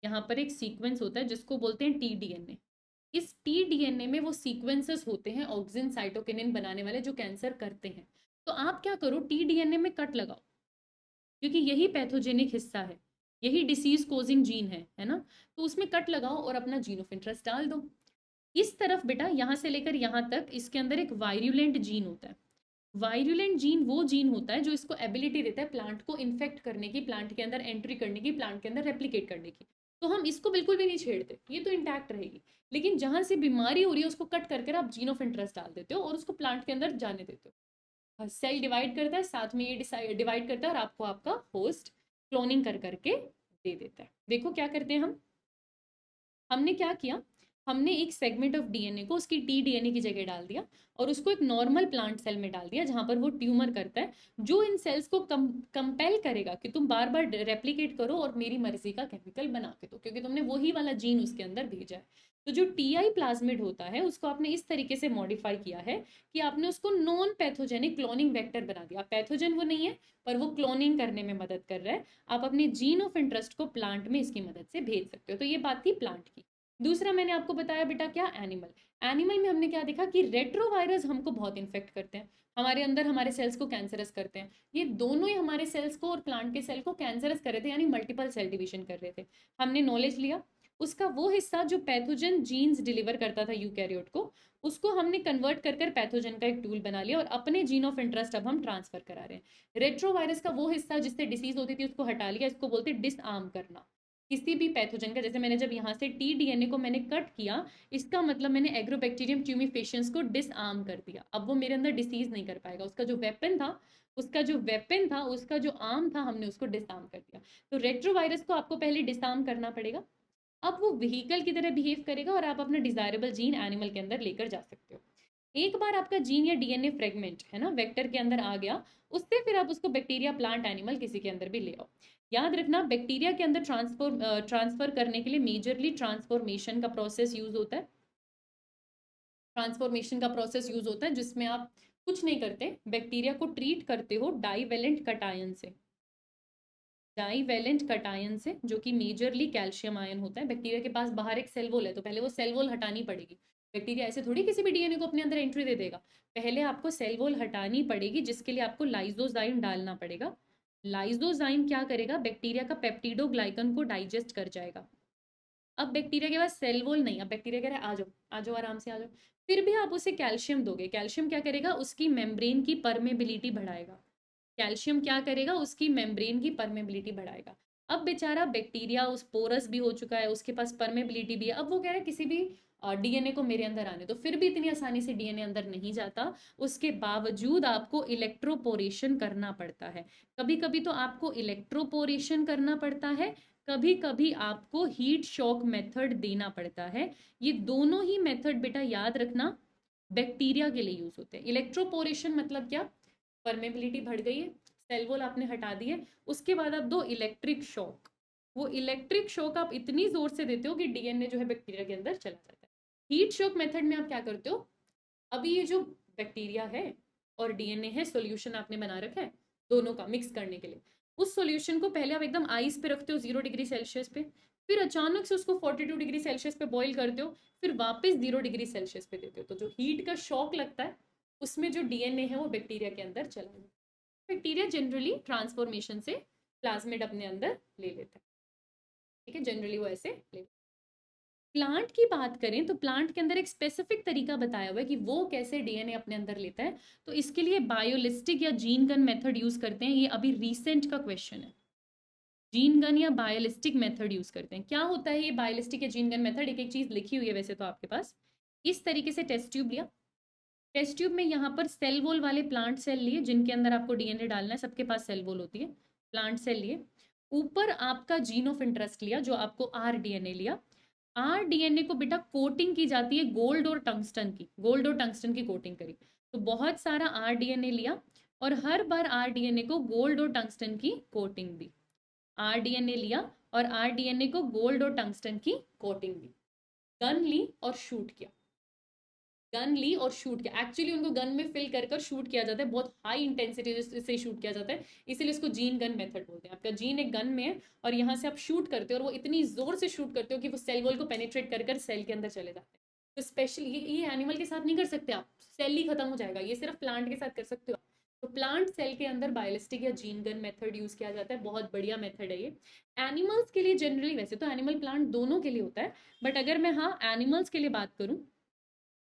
यहाँ पर एक सीक्वेंस होता है जिसको बोलते हैं टीडीएनए। इस टीडीएनए में वो सीक्वेंसेस होते हैं ऑक्सिन साइटोकिनिन बनाने वाले जो कैंसर करते हैं। तो आप क्या करो, टीडीएनए में कट लगाओ, क्योंकि यही पैथोजेनिक हिस्सा है, यही डिसीज कोजिंग जीन है ना। तो उसमें कट लगाओ और अपना जीन ऑफ इंटरेस्ट डाल दो। इस तरफ बेटा यहाँ से लेकर यहाँ तक इसके अंदर एक वायरुलेंट जीन होता है। वायरुलेंट जीन वो जीन होता है जो इसको एबिलिटी देता है प्लांट को इन्फेक्ट करने की, प्लांट के अंदर एंट्री करने की, प्लांट के अंदर रेप्लिकेट करने की। तो हम इसको बिल्कुल भी नहीं छेड़ते, ये तो इंटैक्ट रहेगी। लेकिन जहां से बीमारी हो रही है उसको कट करके आप जीन ऑफ इंटरेस्ट डाल देते हो और उसको प्लांट के अंदर जाने देते हो। सेल डिवाइड करता है, साथ में ये डिवाइड करता है और आपको आपका होस्ट क्लोनिंग कर करके दे देता है। देखो क्या करते हैं हमने क्या किया, हमने एक सेगमेंट ऑफ डीएनए को उसकी टीडीएनए की जगह डाल दिया और उसको एक नॉर्मल प्लांट सेल में डाल दिया जहां पर वो ट्यूमर करता है, जो इन सेल्स को कंपेल करेगा कि तुम बार बार रेप्लिकेट करो और मेरी मर्जी का केमिकल बना के दो, क्योंकि तुमने वही वाला जीन उसके अंदर भेजा है। तो जो टीआई प्लाज्मिड होता है उसको आपने इस तरीके से मॉडिफाई किया है कि आपने उसको नॉन पैथोजेनिक क्लोनिंग वेक्टर बना दिया। पैथोजन वो नहीं है पर वो क्लोनिंग करने में मदद कर रहा है। आप अपने जीन ऑफ इंटरेस्ट को प्लांट में इसकी मदद से भेज सकते हो। तो ये बात थी प्लांट की। दूसरा मैंने आपको बताया बेटा क्या, एनिमल। एनिमल में हमने क्या देखा कि रेट्रोवायरस हमको बहुत इन्फेक्ट करते हैं, हमारे अंदर हमारे सेल्स को कैंसरस करते हैं। ये दोनों ही हमारे सेल्स को और प्लांट के सेल को कैंसरस कर रहे थे, यानी मल्टीपल सेल डिवीजन कर रहे थे। हमने नॉलेज लिया, उसका वो हिस्सा जो पैथोजन जीन्स डिलीवर करता था यूकैरियोट को, उसको हमने कन्वर्ट कर कर पैथोजन का एक टूल बना लिया और अपने जीन ऑफ इंटरेस्ट अब हम ट्रांसफर करा रहे हैं। रेट्रोवायरस का वो हिस्सा जिससे डिसीज होती थी उसको हटा लिया, इसको बोलते हैं डिसआर्म करना किसी भी पैथोजन का। जैसे मैंने जब यहाँ से टीडीएनए को मैंने कट किया, इसका मतलब मैंने एग्रोबैक्टीरियम ट्यूमिफेशियंस को डिसआर्म कर दिया। अब वो मेरे अंदर डिसीज नहीं कर पाएगा, उसका जो वेपन था उसका जो आर्म था हमने उसको डिसआर्म कर दिया। तो रेट्रोवायरस को आपको पहले डिसआर्म करना पड़ेगा, अब वो व्हीकल की तरह बिहेव करेगा और आप अपना डिजायरेबल जीन एनिमल के अंदर लेकर जा सकते हो। एक बार आपका जीन या डीएनए फ्रेगमेंट है ना वेक्टर के अंदर आ गया, उससे फिर आप उसको बैक्टीरिया, प्लांट, एनिमल किसी के अंदर भी ले आओ। याद रखना बैक्टीरिया के अंदर ट्रांसफर करने के लिए मेजरली ट्रांसफॉर्मेशन का प्रोसेस यूज होता है। ट्रांसफॉर्मेशन का प्रोसेस यूज होता है जिसमें आप कुछ नहीं करते, बैक्टीरिया को ट्रीट करते हो डाइवेलेंट कटायन से, डाइवेलेंट कटायन से, जो कि मेजरली कैल्शियम आयन होता है। बैक्टीरिया के पास बाहर एक सेल वॉल है तो पहले वो सेल वॉल हटानी पड़ेगी। बैक्टीरिया ऐसे थोड़ी किसी भी डीएनए को अपने अंदर एंट्री दे देगा, पहले आपको सेल वॉल हटानी पड़ेगी, जिसके लिए आपको लाइसोजाइम डालना पड़ेगा। लाइसोजाइम क्या करेगा, बैक्टीरिया का पेप्टिडोग्लाइकन को डाइजेस्ट कर जाएगा। अब बैक्टीरिया के पास सेल वॉल नहीं, अब बैक्टीरिया कह रहा है आ जाओ आ जाओ आराम से आ जाओ, फिर भी आप उसे कैल्शियम दोगे। कैल्शियम क्या करेगा, उसकी मेम्ब्रेन की परमेबिलिटी बढ़ाएगा। कैल्शियम क्या करेगा, उसकी मेम्ब्रेन की परमेबिलिटी बढ़ाएगा। अब बेचारा बैक्टीरिया उस पोरस भी हो चुका है, उसके पास परमेबिलिटी भी है, अब वो कह रहा है किसी भी डीएनए को मेरे अंदर आने, तो फिर भी इतनी आसानी से डीएनए अंदर नहीं जाता। उसके बावजूद आपको इलेक्ट्रोपोरेशन करना पड़ता है। कभी कभी तो आपको इलेक्ट्रोपोरेशन करना पड़ता है, कभी कभी आपको हीट शॉक मेथड देना पड़ता है। ये दोनों ही मेथड बेटा याद रखना बैक्टीरिया के लिए यूज होते हैं। इलेक्ट्रोपोरेशन मतलब क्या, परमेबिलिटी बढ़ गई है, सेल वॉल आपने हटा दिए, उसके बाद आप दो इलेक्ट्रिक शॉक। वो इलेक्ट्रिक शॉक आप इतनी जोर से देते हो कि डीएनए जो है बैक्टीरिया के अंदर चला जाता है। हीट शॉक मेथड में आप क्या करते हो, अभी ये जो बैक्टीरिया है और डीएनए है, सॉल्यूशन आपने बना रखा है दोनों का मिक्स करने के लिए, उस सॉल्यूशन को पहले आप एकदम आइस पे रखते हो 0 डिग्री सेल्सियस पे, फिर अचानक से उसको 42 डिग्री सेल्सियस पे बॉईल करते हो, फिर वापस 0 डिग्री सेल्सियस पे देते हो। तो जो हीट का शॉक लगता है उसमें जो डीएनए है वो बैक्टीरिया के अंदर चला जाता है। बैक्टीरिया जनरली ट्रांसफॉर्मेशन से प्लाज्मिड अपने अंदर ले लेता है, ठीक है, जनरली वो ऐसे ले। प्लांट की बात करें तो प्लांट के अंदर एक स्पेसिफिक तरीका बताया हुआ है कि वो कैसे डीएनए अपने अंदर लेता है। तो इसके लिए बायोलिस्टिक या जीन गन मेथड यूज करते हैं, ये अभी रिसेंट का क्वेश्चन है। जीन गन या बायोलिस्टिक मेथड यूज करते हैं। क्या होता है ये बायोलिस्टिक या जीन गन मेथड, एक एक चीज लिखी हुई है वैसे तो आपके पास। इस तरीके से टेस्ट ट्यूब लिया, टेस्ट ट्यूब में यहाँ पर सेल वॉल वाले प्लांट सेल लिए जिनके अंदर आपको डीएनए डालना है, सबके पास सेल वॉल होती है, प्लांट सेल लिए। ऊपर आपका जीन ऑफ इंटरेस्ट लिया जो आपको आरडीएनए लिया। आरडीएनए को बेटा कोटिंग की जाती है गोल्ड और टंगस्टन की, गोल्ड और टंगस्टन की कोटिंग करी। तो बहुत सारा आरडीएनए लिया और हर बार आरडीएनए को गोल्ड और टंगस्टन की कोटिंग दी। आरडीएनए लिया और आरडीएनए को गोल्ड और टंगस्टन की कोटिंग दी। गन ली और शूट किया, गन ली और शूट किया। एक्चुअली उनको गन में फिल कर कर शूट किया जाता है, बहुत हाई इंटेंसिटी से शूट किया जाता है, इसीलिए इसको जीन गन मेथड बोलते हैं। आपका जीन एक गन में है और यहाँ से आप शूट करते हो और वो इतनी जोर से शूट करते हो कि वो सेल वॉल को पेनिट्रेट कर कर सेल के अंदर चले जाते हैं। तो स्पेशली ये एनिमल के साथ नहीं कर सकते आप, सेल ही खत्म हो जाएगा, ये सिर्फ प्लांट के साथ कर सकते हो। तो प्लांट सेल के अंदर बायोलिस्टिक या जीन गन मेथड यूज किया जाता है, बहुत बढ़िया मेथड है ये। एनिमल्स के लिए जनरली, वैसे तो एनिमल प्लांट दोनों के लिए होता है, बट अगर मैं हाँ एनिमल्स के लिए बात करूँ,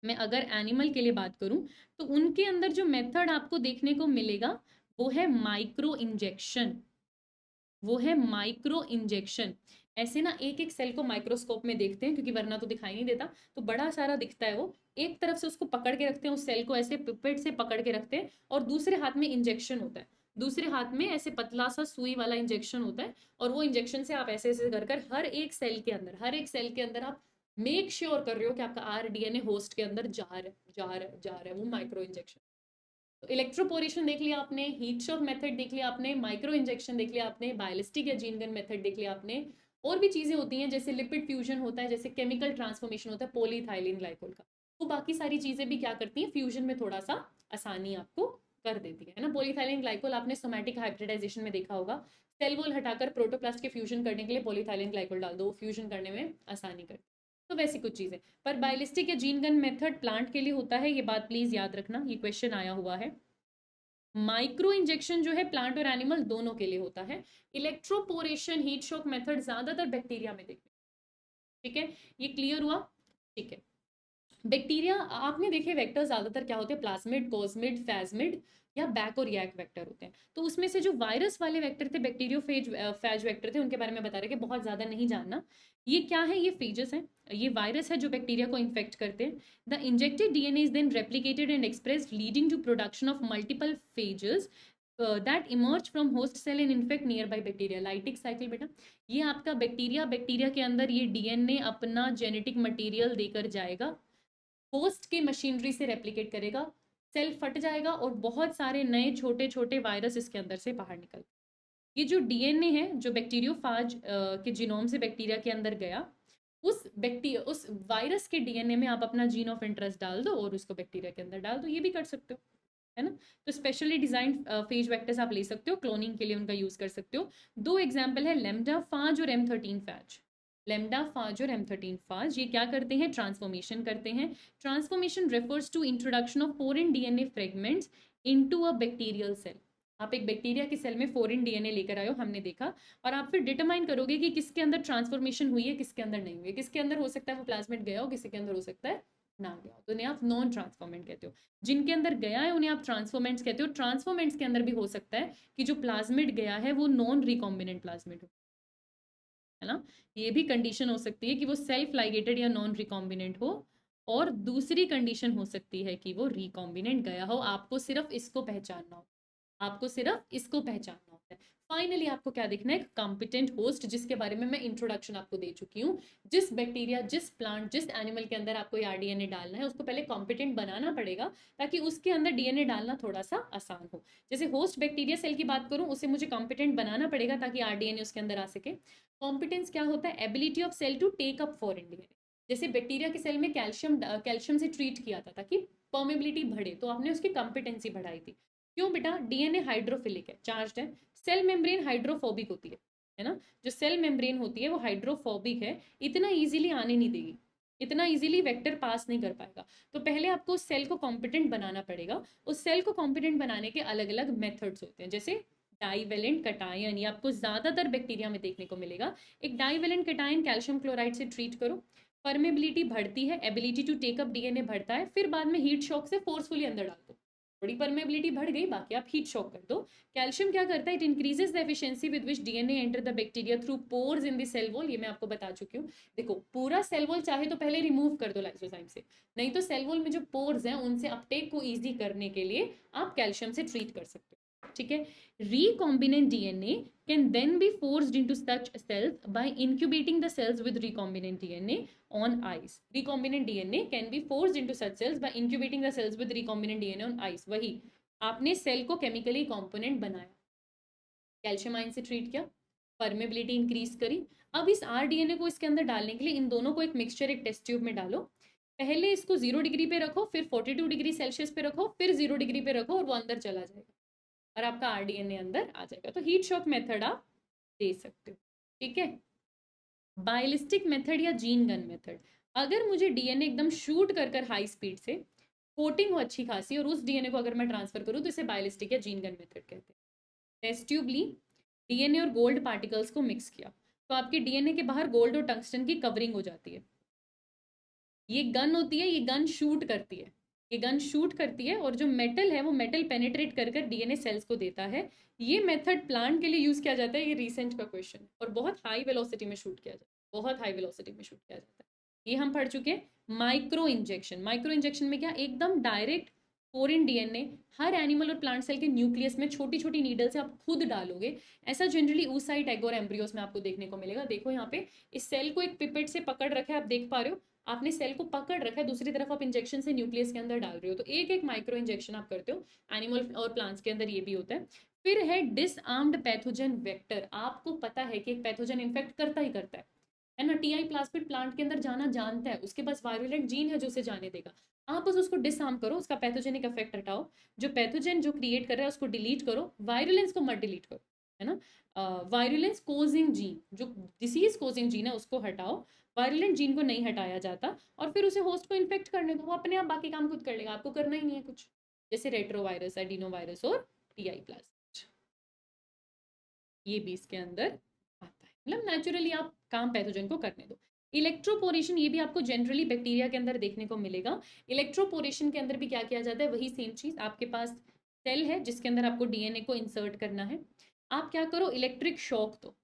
मैं अगर एनिमल के लिए बात करूं तो उनके अंदर जो मेथड आपको देखने को मिलेगा वो है माइक्रो इंजेक्शन, वो है माइक्रो इंजेक्शन। ऐसे ना एक एक सेल को माइक्रोस्कोप में देखते हैं क्योंकि वरना तो दिखाई नहीं देता, तो बड़ा सारा दिखता है वो। एक तरफ से उसको पकड़ के रखते हैं, उस सेल को ऐसे पिपेट से पकड़ के रखते हैं और दूसरे हाथ में इंजेक्शन होता है, दूसरे हाथ में ऐसे पतला सा सुई वाला इंजेक्शन होता है और वो इंजेक्शन से आप ऐसे ऐसे कर कर हर एक सेल के अंदर, हर एक सेल के अंदर आप मेक श्योर कर रहे हो कि आपका आरडीएनए होस्ट के अंदर जा रहा है, जा रहा है, जा रहा है, वो माइक्रो इंजेक्शन। तो इलेक्ट्रोपोरेशन देख लिया आपने, हीट शॉक मेथड देख लिया आपने, माइक्रो इंजेक्शन देख लिया आपने, बायोलिस्टिक या जीन गन मेथड देख लिया आपने। और भी चीजें होती हैं जैसे लिपिड फ्यूजन होता है, जैसे केमिकल ट्रांसफॉर्मेशन होता है पॉलीथाइलिन ग्लाइकोल का, वो बाकी सारी चीजें भी क्या करती हैं, फ्यूजन में थोड़ा सा आसानी आपको कर देती है ना। पॉलीथाइलिन ग्लाइकोल आपने सोमैटिक हाइब्रिडाइजेशन में देखा होगा, सेल वॉल हटाकर प्रोटोप्लास्ट के फ्यूजन करने के लिए पॉलीथाइलिन ग्लाइकोल डाल दो, फ्यूजन करने में आसानी करती है। तो वैसी कुछ चीजें, पर बायोलिस्टिक या जीन गन मेथड प्लांट के लिए होता है, ये बात प्लीज याद रखना, ये क्वेश्चन आया हुआ है। माइक्रो इंजेक्शन जो है प्लांट और एनिमल दोनों के लिए होता है। इलेक्ट्रोपोरेशन हीट शॉक मेथड ज्यादातर बैक्टीरिया में देखते हैं, ठीक है, ये क्लियर हुआ, ठीक है। बैक्टीरिया आपने देखे वेक्टर ज्यादातर क्या होते हैं, प्लाज्मिड, कोस्मिड, फैज्मिड या बैक और रिएक्ट वेक्टर होते हैं। तो उसमें से जो वायरस वाले वेक्टर थे, बैक्टीरियोफेज फैज वेक्टर थे, उनके बारे में बता रहे कि बहुत ज्यादा नहीं जानना। ये क्या है, ये फेजेस हैं, ये वायरस है जो बैक्टीरिया को इन्फेक्ट करते हैं। The injected DNA is then replicated and expressed leading to production of multiple phages that emerge from host cell and infect nearby bacteria. Lytic cycle बेटा, ये आपका बैक्टीरिया, बैक्टीरिया के अंदर ये डीएनए अपना जेनेटिक मटेरियल देकर जाएगा, host की मशीनरी से रेप्लिकेट करेगा, सेल फट जाएगा और बहुत सारे नए छोटे छोटे वायरस इसके अंदर से बाहर निकल। ये जो डीएनए है जो बैक्टीरियोफाज के जीनोम से बैक्टीरिया के अंदर गया, उस वायरस के डीएनए में आप अपना जीन ऑफ इंटरेस्ट डाल दो और उसको बैक्टीरिया के अंदर डाल दो, ये भी कर सकते हो, है ना। तो स्पेशली डिजाइन फेज वेक्टर्स आप ले सकते हो, क्लोनिंग के लिए उनका यूज कर सकते हो। दो एग्जाम्पल है लेम्डा फाज और M13 फैज। लेम्डा फाज और M13 फाज ये क्या करते हैं, ट्रांसफॉर्मेशन करते हैं। Transformation refers to introduction of foreign DNA fragments into a bacterial cell. आप एक बैक्टीरिया के सेल में फॉरेन डीएनए लेकर आए हो, हमने देखा, और आप फिर डिटरमाइन करोगे कि किसके अंदर ट्रांसफॉर्मेशन हुई है, किसके अंदर नहीं हुई है। किसके अंदर हो सकता है वो प्लाज्मिड गया हो, किसी के अंदर हो सकता है ना गया हो, तो उन्हें आप नॉन ट्रांसफॉर्मेंट कहते हो। जिनके अंदर गया है उन्हें आप ट्रांसफॉर्मेंट्स कहते हो। ट्रांसफॉर्मेंट्स के अंदर भी हो सकता है कि जो प्लाज्मिड गया है वो नॉन रिकॉम्बिनेंट प्लाज्मिड हो, है ना। ये भी कंडीशन हो सकती है कि वो सेल्फ लाइगेटेड या नॉन रिकॉम्बिनेंट हो, और दूसरी कंडीशन हो सकती है कि वो रिकॉम्बिनेंट गया हो। आपको सिर्फ इसको पहचानना हो, आपको सिर्फ इसको पहचानना होता है। फाइनली आपको क्या देखना है, कॉम्पिटेंट होस्ट, जिसके बारे में मैं इंट्रोडक्शन आपको दे चुकी हूँ। जिस बैक्टीरिया, जिस प्लांट, जिस एनिमल के अंदर आपको ये डीएनए डालना है उसको पहले कॉम्पिटेंट बनाना पड़ेगा ताकि उसके अंदर डीएनए डालना थोड़ा सा आसान हो। जैसे होस्ट बैक्टीरिया सेल की बात करूँ, उसे मुझे कॉम्पिटेंट बनाना पड़ेगा ताकि आरडीएनए उसके अंदर आ सके। कॉम्पिटेंस क्या होता है, ability of cell to take up foreign DNA. जैसे बैक्टीरिया के सेल में कैल्शियम से ट्रीट किया था ताकि परमेबिलिटी बढ़े, तो आपने उसकी कॉम्पिटेंसी बढ़ाई थी। क्यों बेटा, डीएनए हाइड्रोफिलिक है, चार्ज्ड है। सेल मेम्ब्रेन हाइड्रोफोबिक होती है ना। जो सेल मेम्ब्रेन होती है वो हाइड्रोफोबिक है, इतना इजीली आने नहीं देगी, इतना इजीली वेक्टर पास नहीं कर पाएगा। तो पहले आपको उस सेल को कॉम्पिटेंट बनाना पड़ेगा। उस सेल को कॉम्पिटेंट बनाने के अलग अलग मेथड्स होते हैं, जैसे डाइवेलेंट कटायन, ये आपको ज्यादातर बैक्टीरिया में देखने को मिलेगा। एक डाइवेलेंट कटायन कैल्शियम क्लोराइड से ट्रीट करो, परमेबिलिटी बढ़ती है, एबिलिटी टू टेकअप डीएनए बढ़ता है, फिर बाद में हीट शॉक से फोर्सफुली अंदर डाल दो, थोड़ी परमेबिलिटी बढ़ गई, बाकी आप हीट शॉक कर दो। कैल्शियम क्या करता है, it increases the efficiency with which DNA enter the bacteria through pores in the cell wall. ये मैं आपको बता चुकी हूँ। देखो पूरा सेल वॉल चाहे तो पहले रिमूव कर दो लाइसोजाइम से, नहीं तो सेल वॉल में जो पोर्स हैं उनसे अपटेक को ईजी करने के लिए आप कैल्शियम से ट्रीट कर सकते हो, ठीक है। recombinant DNA can then be forced into such cells by incubating the cells with recombinant DNA on ice. Recombinant DNA can be forced into such cells by incubating the cells with recombinant DNA on ice. वही आपने cell को chemically component बनाया, calcium ion से treat किया, permeability increase करी। अब इस rDNA को इसके अंदर डालने के लिए इन दोनों को एक मिक्सचर एक टेस्ट ट्यूब में डालो। पहले इसको 0 डिग्री पे रखो, फिर 42 डिग्री सेल्सियस पे रखो, फिर 0 डिग्री पे रखो और वो अंदर चला जाएगा और आपका आरडीएनए अंदर आ जाएगा। तो हीट शॉक मेथड आप दे सकते हो, ठीक है। बायोलिस्टिक मेथड या जीन गन मेथड, अगर मुझे डीएनए एकदम शूट कर कर हाई स्पीड से कोटिंग हो अच्छी खासी और उस डीएनए को अगर मैं ट्रांसफर करूँ तो इसे बायोलिस्टिक या जीन गन मेथड कहते हैं। टेस्ट ट्यूब ली, डीएनए और गोल्ड पार्टिकल्स को मिक्स किया, तो आपके डीएनए के बाहर गोल्ड और टंगस्टन की कवरिंग हो जाती है। ये गन होती है, ये गन शूट करती है, ये गन शूट करती है और जो मेटल है वो मेटल पेनिट्रेट कर कर डीएनए सेल्स को देता है। ये मेथड प्लांट के लिए यूज किया जाता है, ये रिसेंट का क्वेश्चन है और बहुत हाई वेलोसिटी में शूट किया जाता है, बहुत हाई वेलोसिटी में शूट किया जाता है। ये हम पढ़ चुके हैं। माइक्रो इंजेक्शन, माइक्रो इंजेक्शन में क्या, एकदम डायरेक्ट फॉरेन डीएनए हर एनिमल और प्लांट सेल के न्यूक्लियस में छोटी छोटी नीडल से आप खुद डालोगे। ऐसा जनरली oocyte एग और एम्ब्रियोस में आपको देखने को मिलेगा। देखो यहाँ पे इस सेल को एक पिपेट से पकड़ रखा है, आप देख पा रहे हो, आपने सेल को पकड़ रखा है, दूसरी तरफ आप इंजेक्शन से न्यूक्लियस के अंदर डाल रहे हो। तो एक एक माइक्रो इंजेक्शन आप करते हो, एनिमल और प्लांट्स के अंदर ये भी होता है। फिर है डिसआर्म्ड पैथोजन वेक्टर, आपको पता है कि एक पैथोजन इन्फेक्ट करता ही करता है ना। टीआई प्लाज्मिड प्लांट के अंदर जाना जानता है, उसके पास वायरुलेंट जीन है जो उसे जाने देगा। आप बस उसको डिसआर्म करो, उसका पैथोजेनिक इफेक्ट हटाओ, जो पैथोजन जो क्रिएट कर रहा है उसको डिलीट करो, वायरुलेंस को मत डिलीट करो, है ना। वायरुलेंस कोजिंग जीन, जो डिसीज कोजिंग जीन है उसको हटाओ, वायरुलेंट जीन को नहीं हटाया जाता और फिर उसे होस्ट को इन्फेक्ट करने दो, वो अपने आप बाकी काम खुद कर लेगा, आपको करना ही नहीं है कुछ। जैसे रेट्रोवायरस, एडिनोवायरस और टीआई प्लाज्मिड, ये भी इसके अंदर आता है। मतलब नेचुरली आप काम पैथोजन को करने दो। इलेक्ट्रोपोरेशन, ये भी आपको जनरली बैक्टीरिया के अंदर देखने को मिलेगा। इलेक्ट्रोपोरेशन के अंदर भी क्या किया जाता है, वही सेम चीज। आपके पास सेल है जिसके अंदर आपको डीएनए को इंसर्ट करना है, आप क्या करो, इलेक्ट्रिक शॉक दो।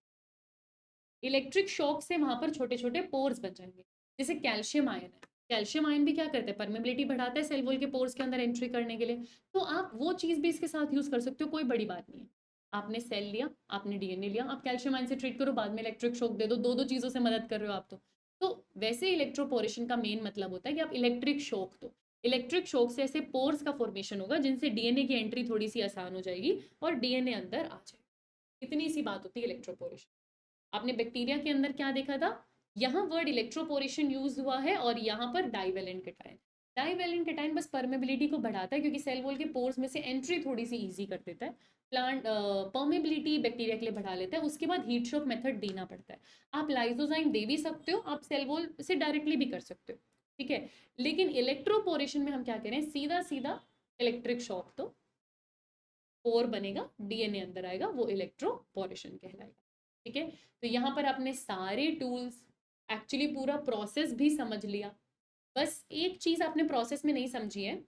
इलेक्ट्रिक शॉक से वहां पर छोटे छोटे पोर्स बन जाएंगे। जैसे कैल्शियम आयन है, कैल्शियम आयन भी क्या करता है, परमेबिलिटी बढ़ाता है सेल वॉल के पोर्स के अंदर एंट्री करने के लिए। तो आप वो चीज भी इसके साथ यूज कर सकते हो, कोई बड़ी बात नहीं है। आपने सेल लिया, आपने डीएनए लिया, आप कैल्शियम आयन से ट्रीट करो, बाद में इलेक्ट्रिक शॉक दे दो, दो दो चीजों से मदद कर रहे हो आप। तो वैसे इलेक्ट्रोपोरेशन का मेन मतलब होता है कि आप इलेक्ट्रिक शॉक दो। इलेक्ट्रिक शॉक से ऐसे पोर्स का फॉर्मेशन होगा जिनसे डीएनए की एंट्री थोड़ी सी आसान हो जाएगी और डीएनए अंदर आ जाएगा। इतनी सी बात होती है इलेक्ट्रोपोरेशन। आपने बैक्टीरिया के अंदर क्या देखा था, यहाँ वर्ड इलेक्ट्रोपोरेशन यूज हुआ है और यहाँ पर डाइवेलेंट केटाइन। डाइवेलेंट केटाइन बस परमेबिलिटी को बढ़ाता है क्योंकि सेल वॉल के पोर्स में से एंट्री थोड़ी सी इजी कर देता है। प्लांट परमेबिलिटी बैक्टीरिया के लिए बढ़ा लेता है, उसके बाद हीट शॉक मेथड देना पड़ता है। आप लाइसोजाइम दे भी सकते हो, आप सेल वॉल से डायरेक्टली भी कर सकते हो, ठीक है। लेकिन इलेक्ट्रोपोरेशन में हम क्या करें, सीधा सीधा इलेक्ट्रिक शॉक तो पोर बनेगा, डीएनए अंदर आएगा, वो इलेक्ट्रोपोरेशन कहलाएगा, ठीक है। तो यहाँ पर आपने सारे टूल्स, एक्चुअली पूरा प्रोसेस भी समझ लिया। बस एक चीज आपने प्रोसेस में नहीं समझी है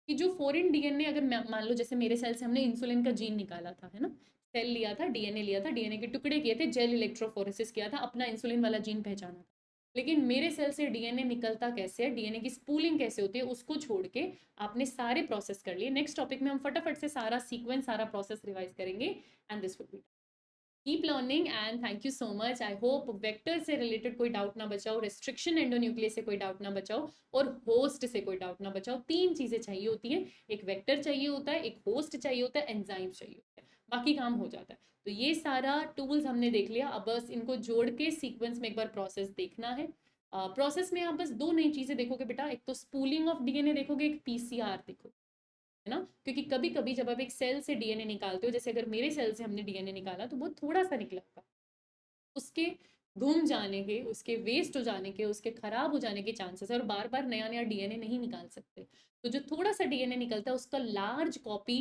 कि जो फॉरेन डीएनए, अगर मान लो जैसे मेरे सेल से हमने इंसुलिन का जीन निकाला था, है ना, सेल लिया था, डीएनए लिया था, डीएनए के टुकड़े किए थे, जेल इलेक्ट्रोफोरेसिस किया था, अपना इंसुलिन वाला जीन पहचाना था। लेकिन मेरे सेल से डीएनए निकलता कैसे है, डीएनए की स्पूलिंग कैसे होती है, उसको छोड़ के आपने सारे प्रोसेस कर लिए। नेक्स्ट टॉपिक में हम फटाफट से सारा सीक्वेंस, सारा प्रोसेस रिवाइज करेंगे and this will be keep learning and thank you so much. I hope vector से रिलेटेड कोई डाउट ना बचाओ, रेस्ट्रिक्शन एंडोन्यूक्लियस से कोई डाउट ना बचाओ और होस्ट से कोई डाउट ना बचाओ। तीन चीजें चाहिए होती हैं, एक वेक्टर चाहिए होता है, एक होस्ट चाहिए होता है, एंजाइम चाहिए होता है, बाकी काम हो जाता है। तो ये सारा टूल्स हमने देख लिया, अब बस इनको जोड़ के सीक्वेंस में एक बार प्रोसेस देखना है। प्रोसेस में आप बस दो नई चीजें देखोगे बेटा, एक तो स्पूलिंग ऑफ डीएनए देखोगे, एक पीसीआर देखोगे, है ना। क्योंकि कभी कभी जब आप एक सेल से डीएनए निकालते हो, जैसे अगर मेरे सेल से हमने डीएनए निकाला तो वो थोड़ा सा निकला होगा, उसके घूम जाने के, उसके वेस्ट हो जाने के, उसके खराब हो जाने के चांसेस है और बार बार नया नया डीएनए नहीं निकाल सकते। तो जो थोड़ा सा डीएनए निकलता है उसका लार्ज कॉपी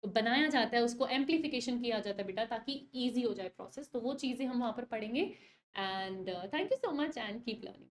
बनाया जाता है, उसको एम्प्लीफिकेशन किया जाता है बेटा, ताकि ईजी हो जाए प्रोसेस। तो वो चीज़ें हम वहाँ पर पढ़ेंगे and thank you so much and keep learning.